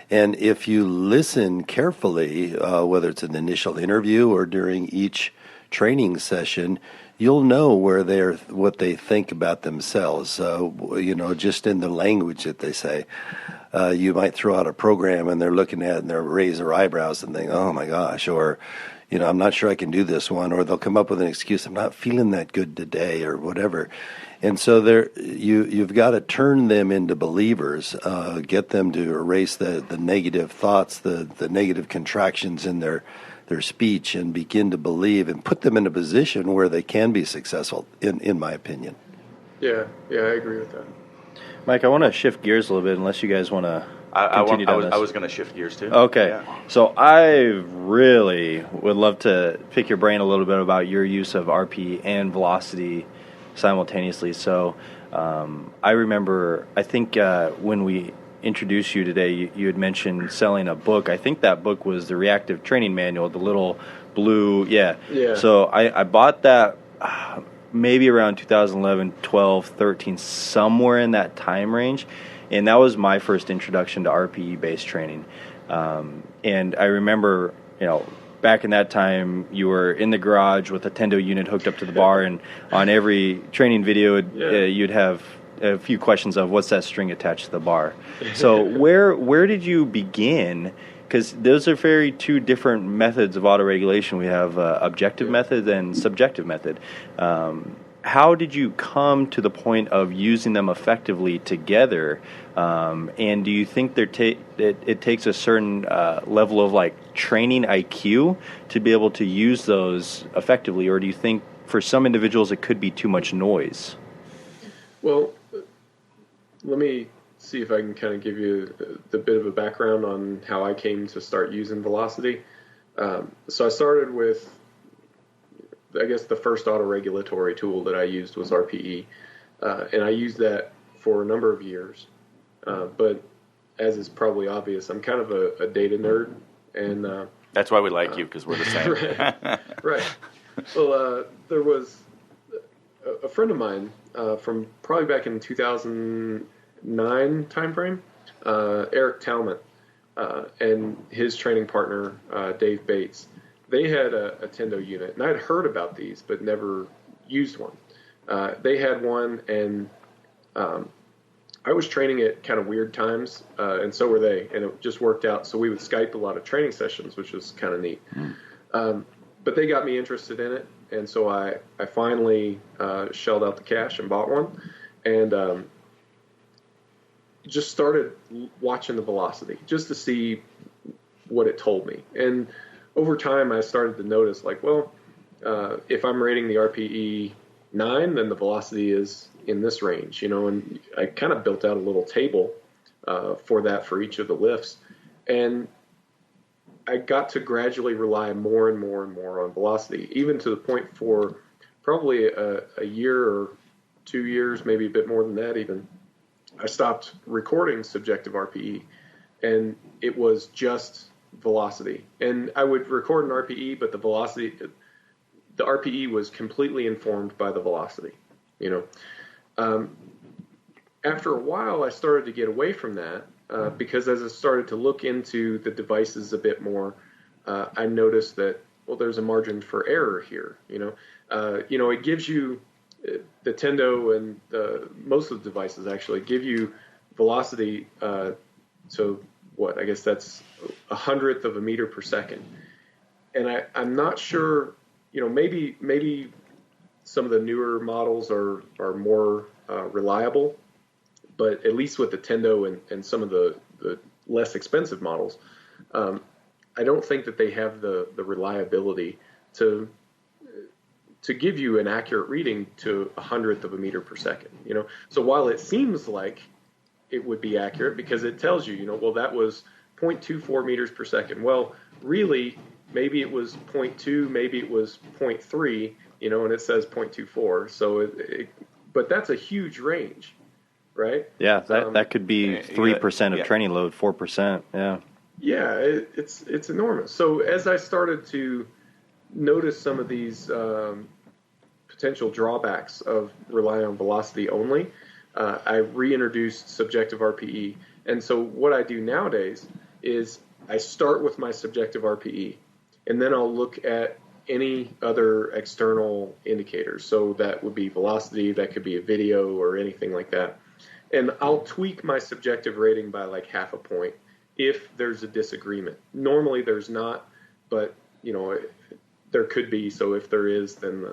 [SPEAKER 3] And if you listen carefully, whether it's an initial interview or during each training session, you'll know what they think about themselves. Just in the language that they say. You might throw out a program and they're looking at it and they'll raise their eyebrows and think, "Oh my gosh," or I'm not sure I can do this one, or they'll come up with an excuse, "I'm not feeling that good today," or whatever. And so you've got to turn them into believers, get them to erase the negative thoughts, the negative contractions in their speech, and begin to believe and put them in a position where they can be successful, in my opinion.
[SPEAKER 5] Yeah, I agree with that.
[SPEAKER 4] Mike, I want to shift gears a little bit, unless you guys want to continue down this.
[SPEAKER 2] I was going to shift gears too.
[SPEAKER 4] Okay.
[SPEAKER 2] Yeah.
[SPEAKER 4] So I really would love to pick your brain a little bit about your use of RP and velocity simultaneously. So I remember, I think when we introduced you today, you had mentioned selling a book. I think that book was the Reactive Training Manual, the little blue, yeah. So I bought that maybe around 2011, 12, 13, somewhere in that time range. And that was my first introduction to RPE-based training. And I remember, back in that time, you were in the garage with a Tendo unit hooked up to the bar, and on every training video, you'd have a few questions of what's that string attached to the bar. So where did you begin? Because those are very two different methods of autoregulation. We have objective method and subjective method. How did you come to the point of using them effectively together? And do you think it takes a certain level of training IQ to be able to use those effectively, or do you think for some individuals it could be too much noise?
[SPEAKER 5] Well, let me see if I can kind of give you the bit of a background on how I came to start using velocity. So I started with, I guess the first autoregulatory tool that I used was RPE, and I used that for a number of years. But as is probably obvious, I'm kind of a data nerd, and
[SPEAKER 2] that's why we like you, because we're the same.
[SPEAKER 5] Right. Well, there was a friend of mine from probably back in 2009 timeframe, Eric Talmant, and his training partner, Dave Bates. They had a Tendo unit, and I'd heard about these, but never used one. They had one, and I was training at kind of weird times, and so were they, and it just worked out. So we would Skype a lot of training sessions, which was kind of neat. But they got me interested in it, and so I finally shelled out the cash and bought one, and just started watching the velocity just to see what it told me. And over time, I started to notice, like, well, if I'm rating the RPE 9, then the velocity is in this range, and I kind of built out a little table for each of the lifts. And I got to gradually rely more and more and more on velocity, even to the point for probably a year or 2 years, maybe a bit more than that even, I stopped recording subjective RPE, and it was just velocity. And I would record an RPE, but the RPE was completely informed by the velocity, After a while, I started to get away from that because as I started to look into the devices a bit more, I noticed that, well, there's a margin for error here. It gives you the Tendo and most of the devices actually give you velocity. So what? I guess that's 1/100th of a meter per second. And I'm not sure. Maybe some of the newer models are more reliable, but at least with the Tendo and some of the less expensive models, I don't think that they have the reliability to give you an accurate reading to 1/100th of a meter per second. So while it seems like it would be accurate because it tells you, well, that was 0.24 meters per second. Well, really, maybe it was 0.2, maybe it was 0.3, and it says 0.24. So, but that's a huge range, right?
[SPEAKER 4] Yeah, that could be 3% of training load, 4%. Yeah.
[SPEAKER 5] Yeah, it's enormous. So as I started to notice some of these potential drawbacks of relying on velocity only, I reintroduced subjective RPE. And so what I do nowadays is I start with my subjective RPE, and then I'll look at any other external indicators. So that would be velocity, that could be a video or anything like that. And I'll tweak my subjective rating by like 0.5 point if there's a disagreement. Normally there's not, but there could be. So if there is, then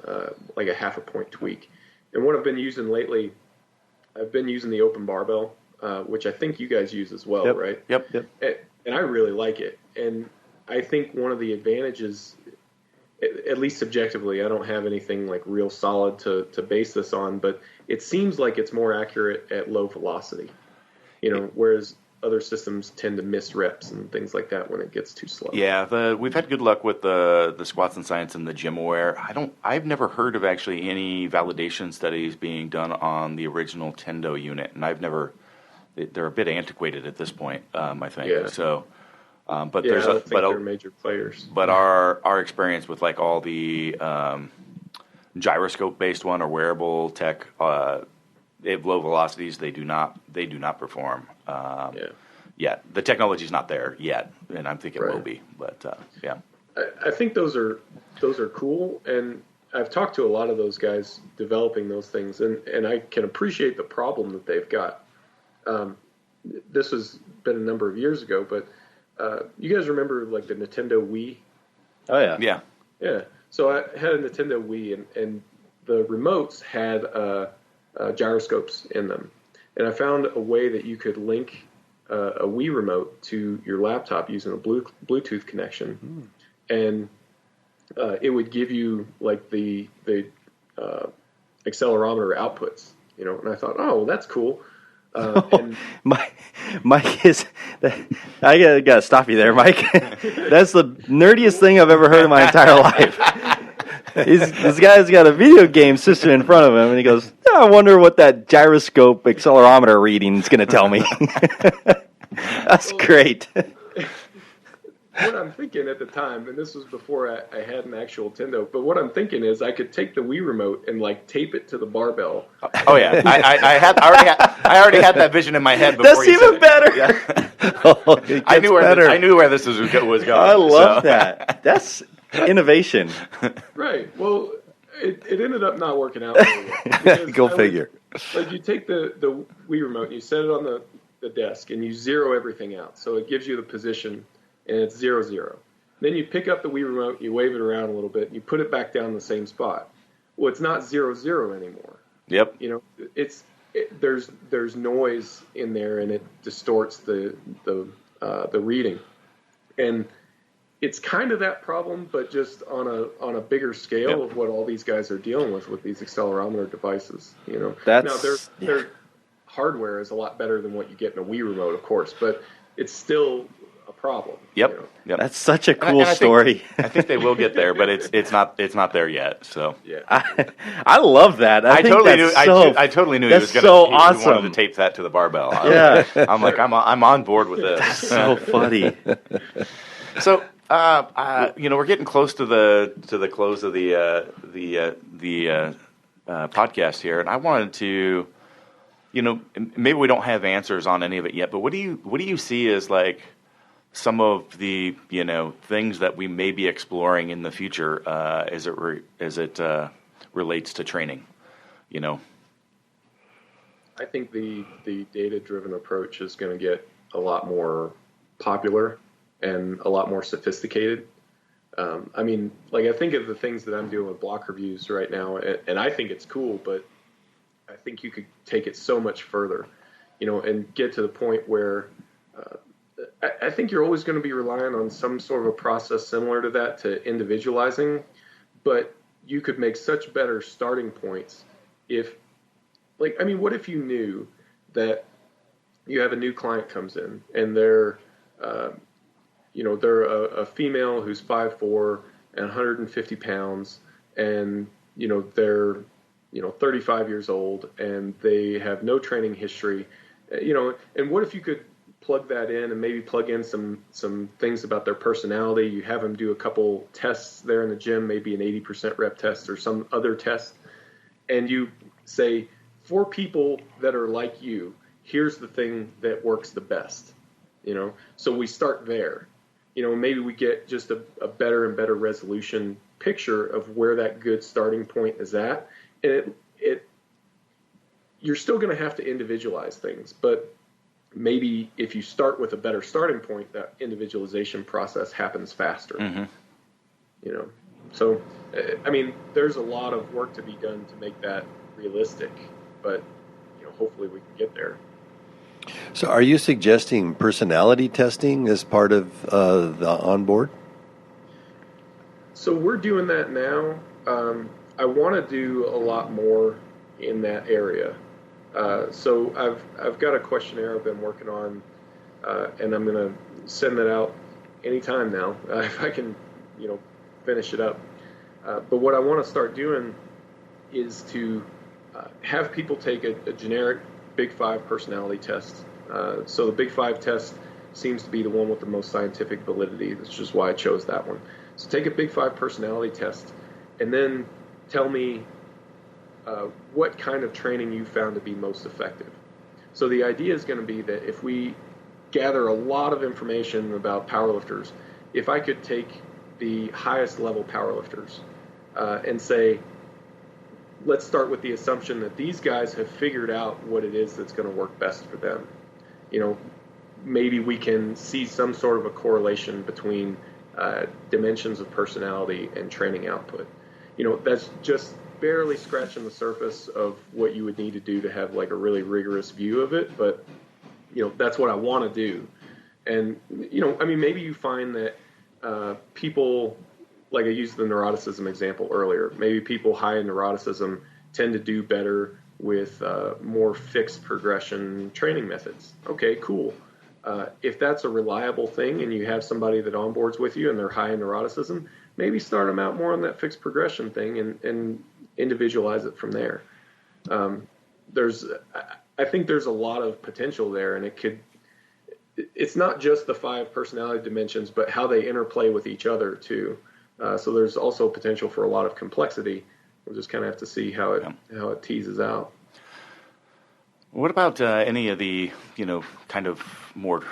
[SPEAKER 5] like a 0.5 point tweak. And what I've been using lately, I've been using the open barbell, which I think you guys use as well, right?
[SPEAKER 4] Yep.
[SPEAKER 5] And I really like it. And I think one of the advantages, at least subjectively, I don't have anything like real solid to base this on, but it seems like it's more accurate at low velocity, whereas other systems tend to miss reps and things like that when it gets too slow.
[SPEAKER 2] Yeah, we've had good luck with the Squats and Science and the GymAware. I've never heard of actually any validation studies being done on the original Tendo unit, and they're a bit antiquated at this point, I think.
[SPEAKER 5] Yeah.
[SPEAKER 2] So, but
[SPEAKER 5] yeah,
[SPEAKER 2] there's
[SPEAKER 5] I don't think they're major players.
[SPEAKER 2] But our experience with like all the gyroscope based one or wearable tech, they have low velocities. They do not perform. Yet the technology's not there yet, and I'm thinking it will be. But yeah,
[SPEAKER 5] I think those are cool, and I've talked to a lot of those guys developing those things, and I can appreciate the problem that they've got. This has been a number of years ago, but you guys remember like the Nintendo Wii?
[SPEAKER 4] Oh yeah.
[SPEAKER 5] Yeah. So I had a Nintendo Wii, and the remotes had gyroscopes in them, and I found a way that you could link a Wii remote to your laptop using a Bluetooth connection, and it would give you like the accelerometer outputs, And I thought, oh, well, that's cool. And
[SPEAKER 4] Mike is. I gotta stop you there, Mike. That's the nerdiest thing I've ever heard in my entire life. This guy's got a video game system in front of him, and he goes, I wonder what that gyroscope accelerometer reading is going to tell me. That's great.
[SPEAKER 5] What I'm thinking at the time, and this was before I had an actual Tendo, but what I'm thinking is I could take the Wii remote and like tape it to the barbell.
[SPEAKER 2] Oh yeah, I already had that vision in my head before.
[SPEAKER 4] That's even better.
[SPEAKER 2] Yeah. I knew where this was going.
[SPEAKER 4] I love that. That's innovation.
[SPEAKER 5] Right. Well, it ended up not working out very well.
[SPEAKER 4] Go figure.
[SPEAKER 5] Like you take the Wii remote and you set it on the desk and you zero everything out. So it gives you the position and it's 0, 0. Then you pick up the Wii remote, you wave it around a little bit, and you put it back down in the same spot. Well, it's not 0, 0 anymore.
[SPEAKER 2] Yep.
[SPEAKER 5] You know, there's noise in there and it distorts the reading. And it's kind of that problem, but just on a bigger scale of what all these guys are dealing with these accelerometer devices. You know, now their hardware is a lot better than what you get in a Wii remote, of course, but it's still a problem.
[SPEAKER 2] Yep.
[SPEAKER 5] You know?
[SPEAKER 2] Yep.
[SPEAKER 4] That's such a cool story.
[SPEAKER 2] I think they will get there, but it's not there yet. So
[SPEAKER 5] yeah,
[SPEAKER 4] I love that. I totally knew.
[SPEAKER 2] I totally knew he was going to.
[SPEAKER 4] Awesome.
[SPEAKER 2] He wanted to tape that to the barbell.
[SPEAKER 4] Yeah,
[SPEAKER 2] I'm like I'm on board with this.
[SPEAKER 4] So funny.
[SPEAKER 2] So. We're getting close to the close of the podcast here, and I wanted to, maybe we don't have answers on any of it yet, but what do you see as like some of the things that we may be exploring in the future as it relates to training,
[SPEAKER 5] I think the data-driven approach is going to get a lot more popular and a lot more sophisticated. I think of the things that I'm doing with block reviews right now, and I think it's cool, but I think you could take it so much further, and get to the point where I think you're always going to be relying on some sort of a process similar to that, to individualizing, but you could make such better starting points what if you knew that you have a new client comes in and they're a female who's 5'4" and 150 pounds, and they're 35 years old and they have no training history, and what if you could plug that in and maybe plug in some things about their personality? You have them do a couple tests there in the gym, maybe an 80% rep test or some other test, and you say, for people that are like you, here's the thing that works the best. So we start there. Maybe we get just a better and better resolution picture of where that good starting point is at. And you're still going to have to individualize things, but maybe if you start with a better starting point, that individualization process happens faster. Mm-hmm. So, there's a lot of work to be done to make that realistic, but, hopefully we can get there.
[SPEAKER 3] So are you suggesting personality testing as part of the onboard?
[SPEAKER 5] So we're doing that now. I want to do a lot more in that area. So I've got a questionnaire I've been working on, and I'm going to send that out anytime now if I can, finish it up. But what I want to start doing is to have people take a generic Big 5 personality test. So the Big 5 test seems to be the one with the most scientific validity. That's just why I chose that one. So take a Big 5 personality test and then tell me what kind of training you found to be most effective. So the idea is going to be that if we gather a lot of information about powerlifters, if I could take the highest level powerlifters and say, let's start with the assumption that these guys have figured out what it is that's going to work best for them. Maybe we can see some sort of a correlation between dimensions of personality and training output. That's just barely scratching the surface of what you would need to do to have like a really rigorous view of it. But, that's what I want to do. And, maybe you find that people, like I used the neuroticism example earlier, maybe people high in neuroticism tend to do better with more fixed progression training methods. Okay, cool. If that's a reliable thing and you have somebody that onboards with you and they're high in neuroticism, maybe start them out more on that fixed progression thing and individualize it from there. I think there's a lot of potential there, and it's not just the 5 personality dimensions, but how they interplay with each other too. So there's also potential for a lot of complexity. We'll just kind of have to see how it teases out.
[SPEAKER 2] What about any of the, kind of more,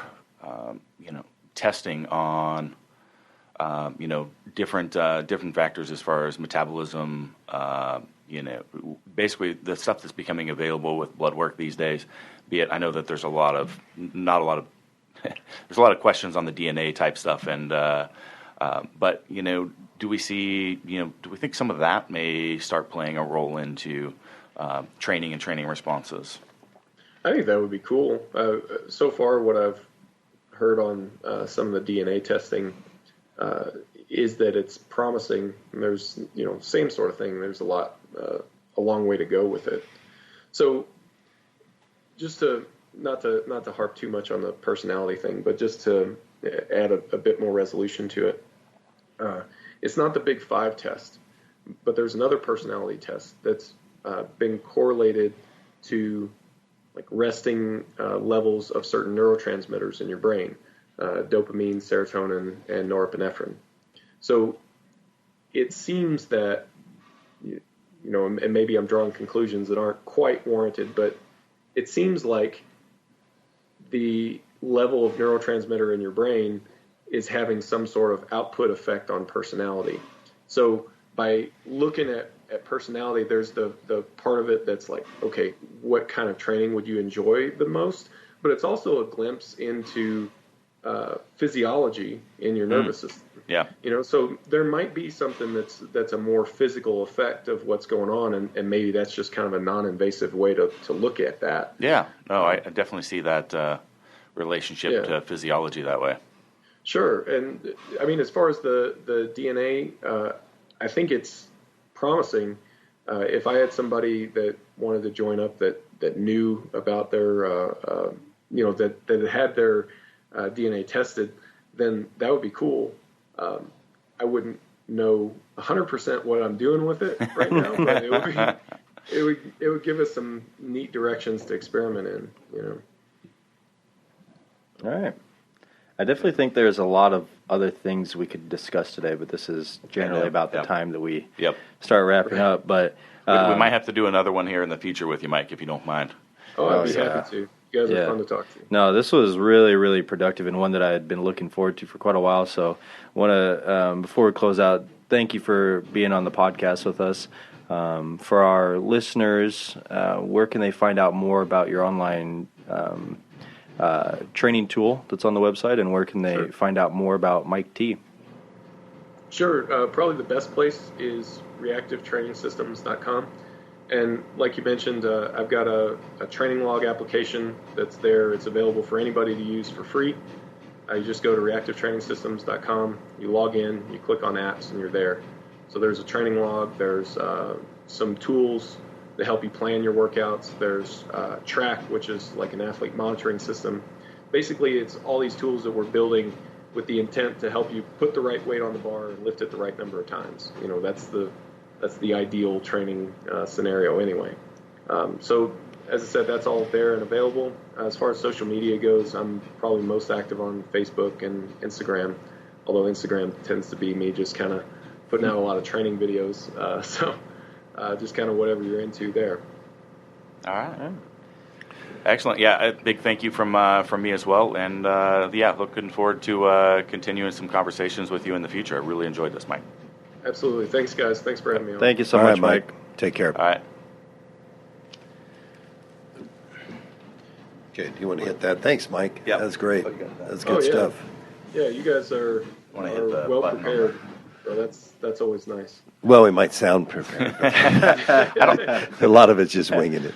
[SPEAKER 2] testing on different factors as far as metabolism. Basically the stuff that's becoming available with blood work these days. Be it, I know that there's a lot of questions on the DNA type stuff, and but do we think some of that may start playing a role into training and training responses?
[SPEAKER 5] I think that would be cool. So far, what I've heard on some of the DNA testing is that it's promising. There's, same sort of thing. There's a long way to go with it. So, just to not to harp too much on the personality thing, but just to add a bit more resolution to it. It's not the Big Five test, but there's another personality test that's been correlated to like resting levels of certain neurotransmitters in your brain, dopamine, serotonin, and norepinephrine. So it seems that, and maybe I'm drawing conclusions that aren't quite warranted, but it seems like the level of neurotransmitter in your brain is having some sort of output effect on personality. So by looking at personality, there's the part of it that's like, okay, what kind of training would you enjoy the most? But it's also a glimpse into physiology in your nervous system.
[SPEAKER 2] Yeah.
[SPEAKER 5] So there might be something that's a more physical effect of what's going on, and maybe that's just kind of a non-invasive way to look at that.
[SPEAKER 2] Yeah. No, I definitely see that relationship to physiology that way.
[SPEAKER 5] Sure. And I mean, as far as the DNA, I think it's promising. If I had somebody that wanted to join up that knew about their, that had their DNA tested, then that would be cool. I wouldn't know 100% what I'm doing with it right now, but it would give us some neat directions to experiment in.
[SPEAKER 4] All right. I definitely think there's a lot of other things we could discuss today, but this is generally about the time that we start wrapping up. But
[SPEAKER 2] we might have to do another one here in the future with you, Mike, if you don't mind.
[SPEAKER 5] Oh, I'd be happy to. You guys are fun to talk to.
[SPEAKER 4] No, this was really, really productive and one that I had been looking forward to for quite a while. So I want to, before we close out, thank you for being on the podcast with us. For our listeners, where can they find out more about your online training tool that's on the website, and where can they find out more about Mike T?
[SPEAKER 5] Sure. Probably the best place is reactivetrainingsystems.com. And like you mentioned, I've got a training log application that's there. It's available for anybody to use for free. You just go to reactivetrainingsystems.com, you log in, you click on apps, and you're there. So there's a training log. There's some tools to help you plan your workouts. There's Track, which is like an athlete monitoring system. Basically, it's all these tools that we're building with the intent to help you put the right weight on the bar and lift it the right number of times. That's the ideal training scenario anyway. So as I said, that's all there and available. As far as social media goes, I'm probably most active on Facebook and Instagram, although Instagram tends to be me just kind of putting out a lot of training videos. So just kind of whatever you're into there.
[SPEAKER 2] All right. Excellent. Yeah, a big thank you from me as well. And looking forward to continuing some conversations with you in the future. I really enjoyed this, Mike.
[SPEAKER 5] Absolutely. Thanks, guys. Thanks for having me on.
[SPEAKER 4] Thank you so much, Mike.
[SPEAKER 3] Take care.
[SPEAKER 2] All right.
[SPEAKER 3] Okay, do you want to hit that? Thanks, Mike.
[SPEAKER 2] Yeah.
[SPEAKER 3] That's great. That's good stuff.
[SPEAKER 5] Yeah, you guys are well prepared. So that's always nice.
[SPEAKER 3] Well, we might sound prepared. A lot of it's just winging it.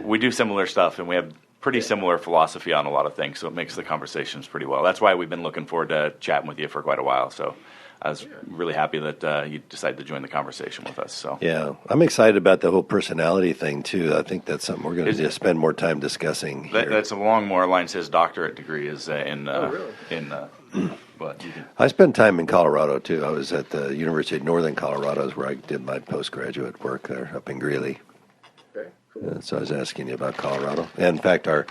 [SPEAKER 3] We do similar stuff, and we have pretty similar philosophy on a lot of things, so it makes the conversations pretty well. That's why we've been looking forward to chatting with you for quite a while. So I was really happy that you decided to join the conversation with us. So yeah, I'm excited about the whole personality thing too. I think that's something we're going to spend more time discussing.
[SPEAKER 2] That's along more lines. His doctorate degree is
[SPEAKER 3] I spent time in Colorado too. I was at the University of Northern Colorado, where I did my postgraduate work there up in Greeley.
[SPEAKER 5] Okay, cool.
[SPEAKER 3] So I was asking you about Colorado. And in fact, one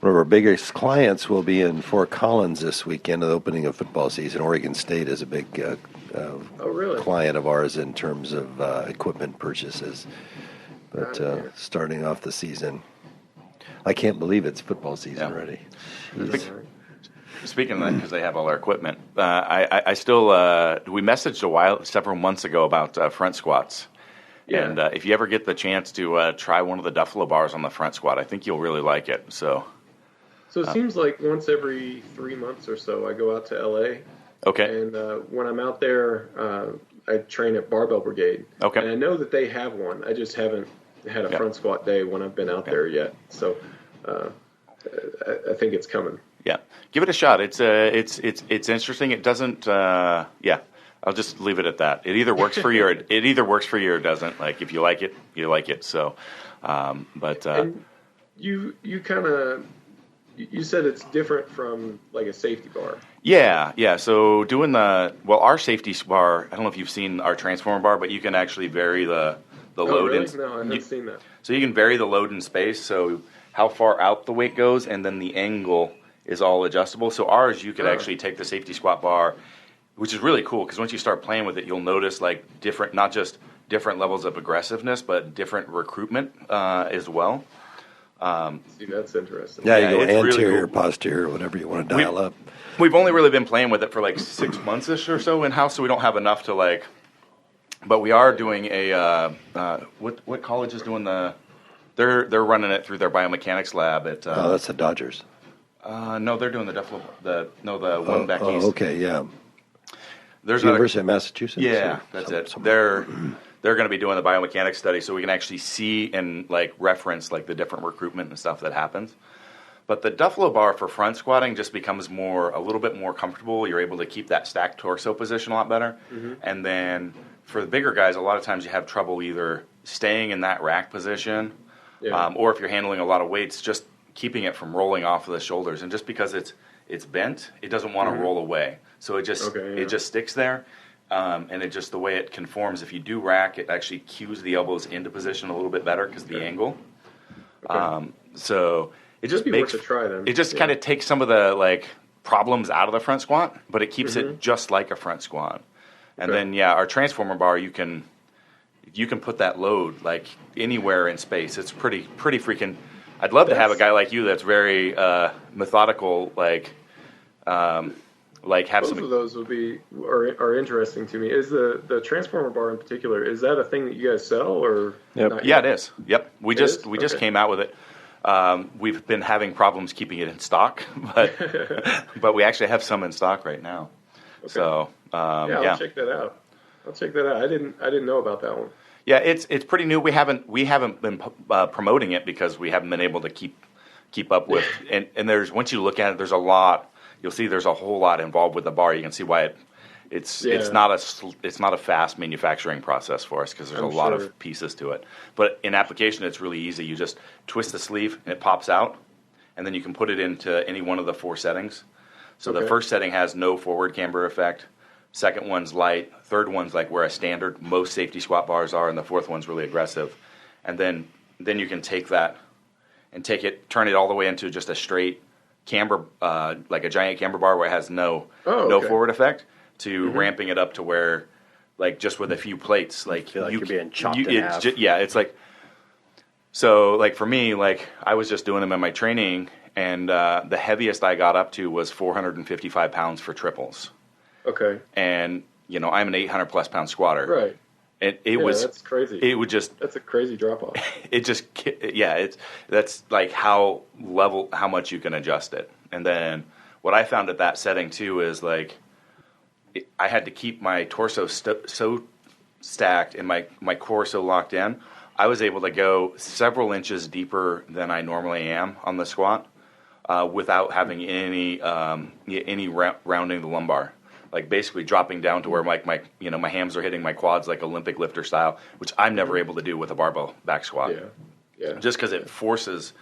[SPEAKER 3] of our biggest clients will be in Fort Collins this weekend at the opening of football season. Oregon State is a big client of ours in terms of equipment purchases. But starting off the season, I can't believe it's football season already.
[SPEAKER 2] speaking of that, because they have all our equipment, I still we messaged several months ago about front squats. Yeah. And if you ever get the chance to try one of the Duffalo bars on the front squat, I think you'll really like it. So
[SPEAKER 5] it seems like once every 3 months or so, I go out to LA.
[SPEAKER 2] Okay.
[SPEAKER 5] And when I'm out there, I train at Barbell Brigade.
[SPEAKER 2] Okay.
[SPEAKER 5] And I know that they have one. I just haven't had a front squat day when I've been out there yet. So I think it's coming.
[SPEAKER 2] Yeah, give it a shot. It's interesting. It doesn't. I'll just leave it at that. It either works for you or it doesn't. Like if you like it, you like it. So,
[SPEAKER 5] and you kind of you said it's different from like a safety bar.
[SPEAKER 2] Yeah. So doing our safety bar. I don't know if you've seen our transformer bar, but you can actually vary the load.
[SPEAKER 5] Really? No, I haven't seen that.
[SPEAKER 2] So you can vary the load in space. So how far out the weight goes, and then the angle is all adjustable. So ours, you could actually take the safety squat bar, which is really cool because once you start playing with it, you'll notice like different, not just different levels of aggressiveness, but different recruitment as well.
[SPEAKER 5] See, that's interesting.
[SPEAKER 3] Yeah, you go anterior,
[SPEAKER 2] really cool.
[SPEAKER 3] posterior, whatever you want to dial up.
[SPEAKER 2] We've only really been playing with it for like 6 months-ish or so in-house, so we don't have enough to like, but we are doing what college is doing they're running it through their biomechanics lab at.
[SPEAKER 3] That's the Dodgers.
[SPEAKER 2] No, they're doing the one back east.
[SPEAKER 3] Okay, yeah.
[SPEAKER 2] There's
[SPEAKER 3] University of Massachusetts.
[SPEAKER 2] Yeah, that's it. They're going to be doing the biomechanics study, so we can actually see and like reference like the different recruitment and stuff that happens. But the Duffalo bar for front squatting just becomes a little bit more comfortable. You're able to keep that stacked torso position a lot better. Mm-hmm. And then for the bigger guys, a lot of times you have trouble either staying in that rack position, or if you're handling a lot of weights, just keeping it from rolling off of the shoulders. And just because it's bent, it doesn't want to roll away. So it just sticks there. And it just the way it conforms. If you do rack, it actually cues the elbows into position a little bit better because of the angle. So it just makes
[SPEAKER 5] worth a try, then.
[SPEAKER 2] It just kind of takes some of the like problems out of the front squat, but it keeps it just like a front squat. And then our transformer bar, you can put that load like anywhere in space. It's pretty freaking. I'd love to have a guy like you that's very methodical, like have
[SPEAKER 5] both of those are interesting to me. Is the transformer bar in particular, is that a thing that you guys sell or?
[SPEAKER 2] Yep. Yeah, it is. Yep, we just came out with it. We've been having problems keeping it in stock, but we actually have some in stock right now. Okay. So
[SPEAKER 5] I'll check that out. I didn't know about that one.
[SPEAKER 2] Yeah, it's pretty new. We haven't been promoting it because we haven't been able to keep up with. And there's once you look at it, there's a lot. You'll see there's a whole lot involved with the bar. You can see why it's not a fast manufacturing process for us because there's a lot of pieces to it. But in application, it's really easy. You just twist the sleeve and it pops out, and then you can put it into any one of the 4 settings. So the first setting has no forward camber effect. Second one's light. Third one's like where a standard most safety squat bars are, and the fourth one's really aggressive. And then you can take that and turn it all the way into just a straight camber, like a giant camber bar where it has no forward effect, to ramping it up to where, like just with a few plates, like
[SPEAKER 4] you feel like you're being chopped in half.
[SPEAKER 2] It's like so. Like for me, like I was just doing them in my training, and the heaviest I got up to was 455 pounds for triples. Okay. And I'm an 800 plus pound squatter.
[SPEAKER 5] Right.
[SPEAKER 2] And
[SPEAKER 5] that's crazy.
[SPEAKER 2] It would just.
[SPEAKER 5] That's a crazy drop off.
[SPEAKER 2] That's like how much you can adjust it. And then what I found at that setting too is like, I had to keep my torso so stacked and my core so locked in. I was able to go several inches deeper than I normally am on the squat, without having any rounding the lumbar. Like basically dropping down to where my hams are hitting my quads like Olympic lifter style, which I'm never able to do with a barbell back squat. Yeah. Just because it forces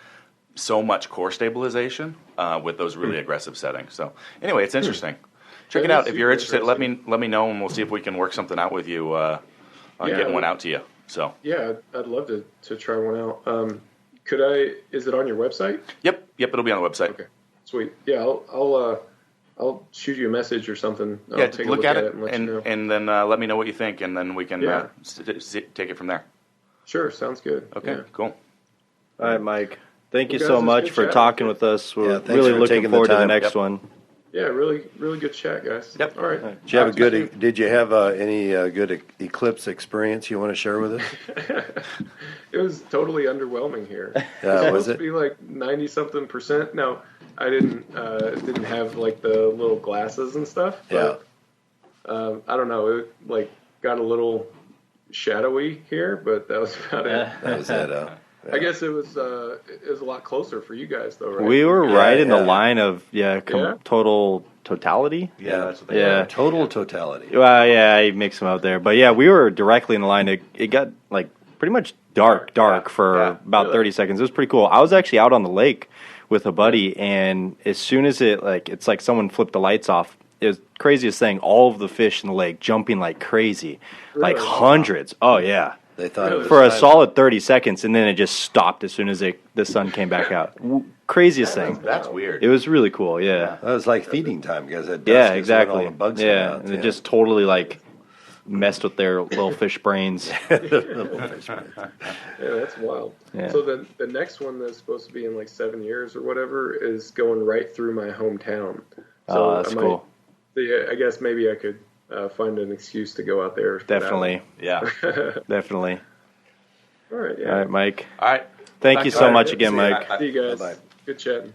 [SPEAKER 2] so much core stabilization with those really aggressive settings. So anyway, it's interesting. Check it out if you're interested. Let me know, and we'll see if we can work something out with you on getting one out to you. So
[SPEAKER 5] I'd love to try one out. Could I? Is it on your website?
[SPEAKER 2] Yep. It'll be on the website.
[SPEAKER 5] Okay, sweet. Yeah, I'll shoot you a message or something.
[SPEAKER 2] I'll take a look at it and let you know. And then let me know what you think, and then we can take it from there.
[SPEAKER 5] Sure, sounds good.
[SPEAKER 2] Okay, cool.
[SPEAKER 4] All right, Mike. Thank you so much for talking with us. We're really looking
[SPEAKER 3] taking
[SPEAKER 4] forward to the next one.
[SPEAKER 5] Yeah, really, really good chat, guys.
[SPEAKER 2] Yep.
[SPEAKER 5] All right.
[SPEAKER 3] Did you have Did you have any good eclipse experience you want to share with us?
[SPEAKER 5] It was totally underwhelming here.
[SPEAKER 3] Yeah, was
[SPEAKER 5] supposed to be like 90-something%. Now, I didn't have like the little glasses and stuff. But, I don't know. It like got a little shadowy here, but that was about it.
[SPEAKER 3] That was it. Yeah.
[SPEAKER 5] I guess it was a lot closer for you guys, though, right?
[SPEAKER 4] We were right in the line of total totality.
[SPEAKER 3] Yeah, that's what they are. Total totality.
[SPEAKER 4] Well, yeah, I mixed them up there, but yeah, we were directly in the line. It got like pretty much dark for about 30 seconds. It was pretty cool. I was actually out on the lake with a buddy, and as soon as it's like someone flipped the lights off. It was the craziest thing. All of the fish in the lake jumping like crazy, like hundreds. Oh yeah.
[SPEAKER 3] They thought it was
[SPEAKER 4] for a solid 30 seconds, and then it just stopped as soon as the sun came back out. Craziest thing.
[SPEAKER 2] That's weird.
[SPEAKER 4] It was really cool. Yeah.
[SPEAKER 3] That was like feeding time because at dusk
[SPEAKER 4] Yeah,
[SPEAKER 3] is
[SPEAKER 4] exactly.
[SPEAKER 3] when all the bugs
[SPEAKER 4] yeah,
[SPEAKER 3] come out.
[SPEAKER 4] and it just totally like messed with their little fish brains.
[SPEAKER 5] Yeah, that's wild.
[SPEAKER 4] Yeah.
[SPEAKER 5] So the next one that's supposed to be in like 7 years or whatever is going right through my hometown. So
[SPEAKER 4] that's cool.
[SPEAKER 5] I guess maybe I could find an excuse to go out there.
[SPEAKER 4] Definitely.
[SPEAKER 2] Yeah.
[SPEAKER 4] Definitely.
[SPEAKER 5] All right. Yeah.
[SPEAKER 4] All right, Mike.
[SPEAKER 2] All right.
[SPEAKER 4] Thank you so much again, Mike.
[SPEAKER 5] See you guys.
[SPEAKER 3] Bye-bye.
[SPEAKER 5] Good chatting.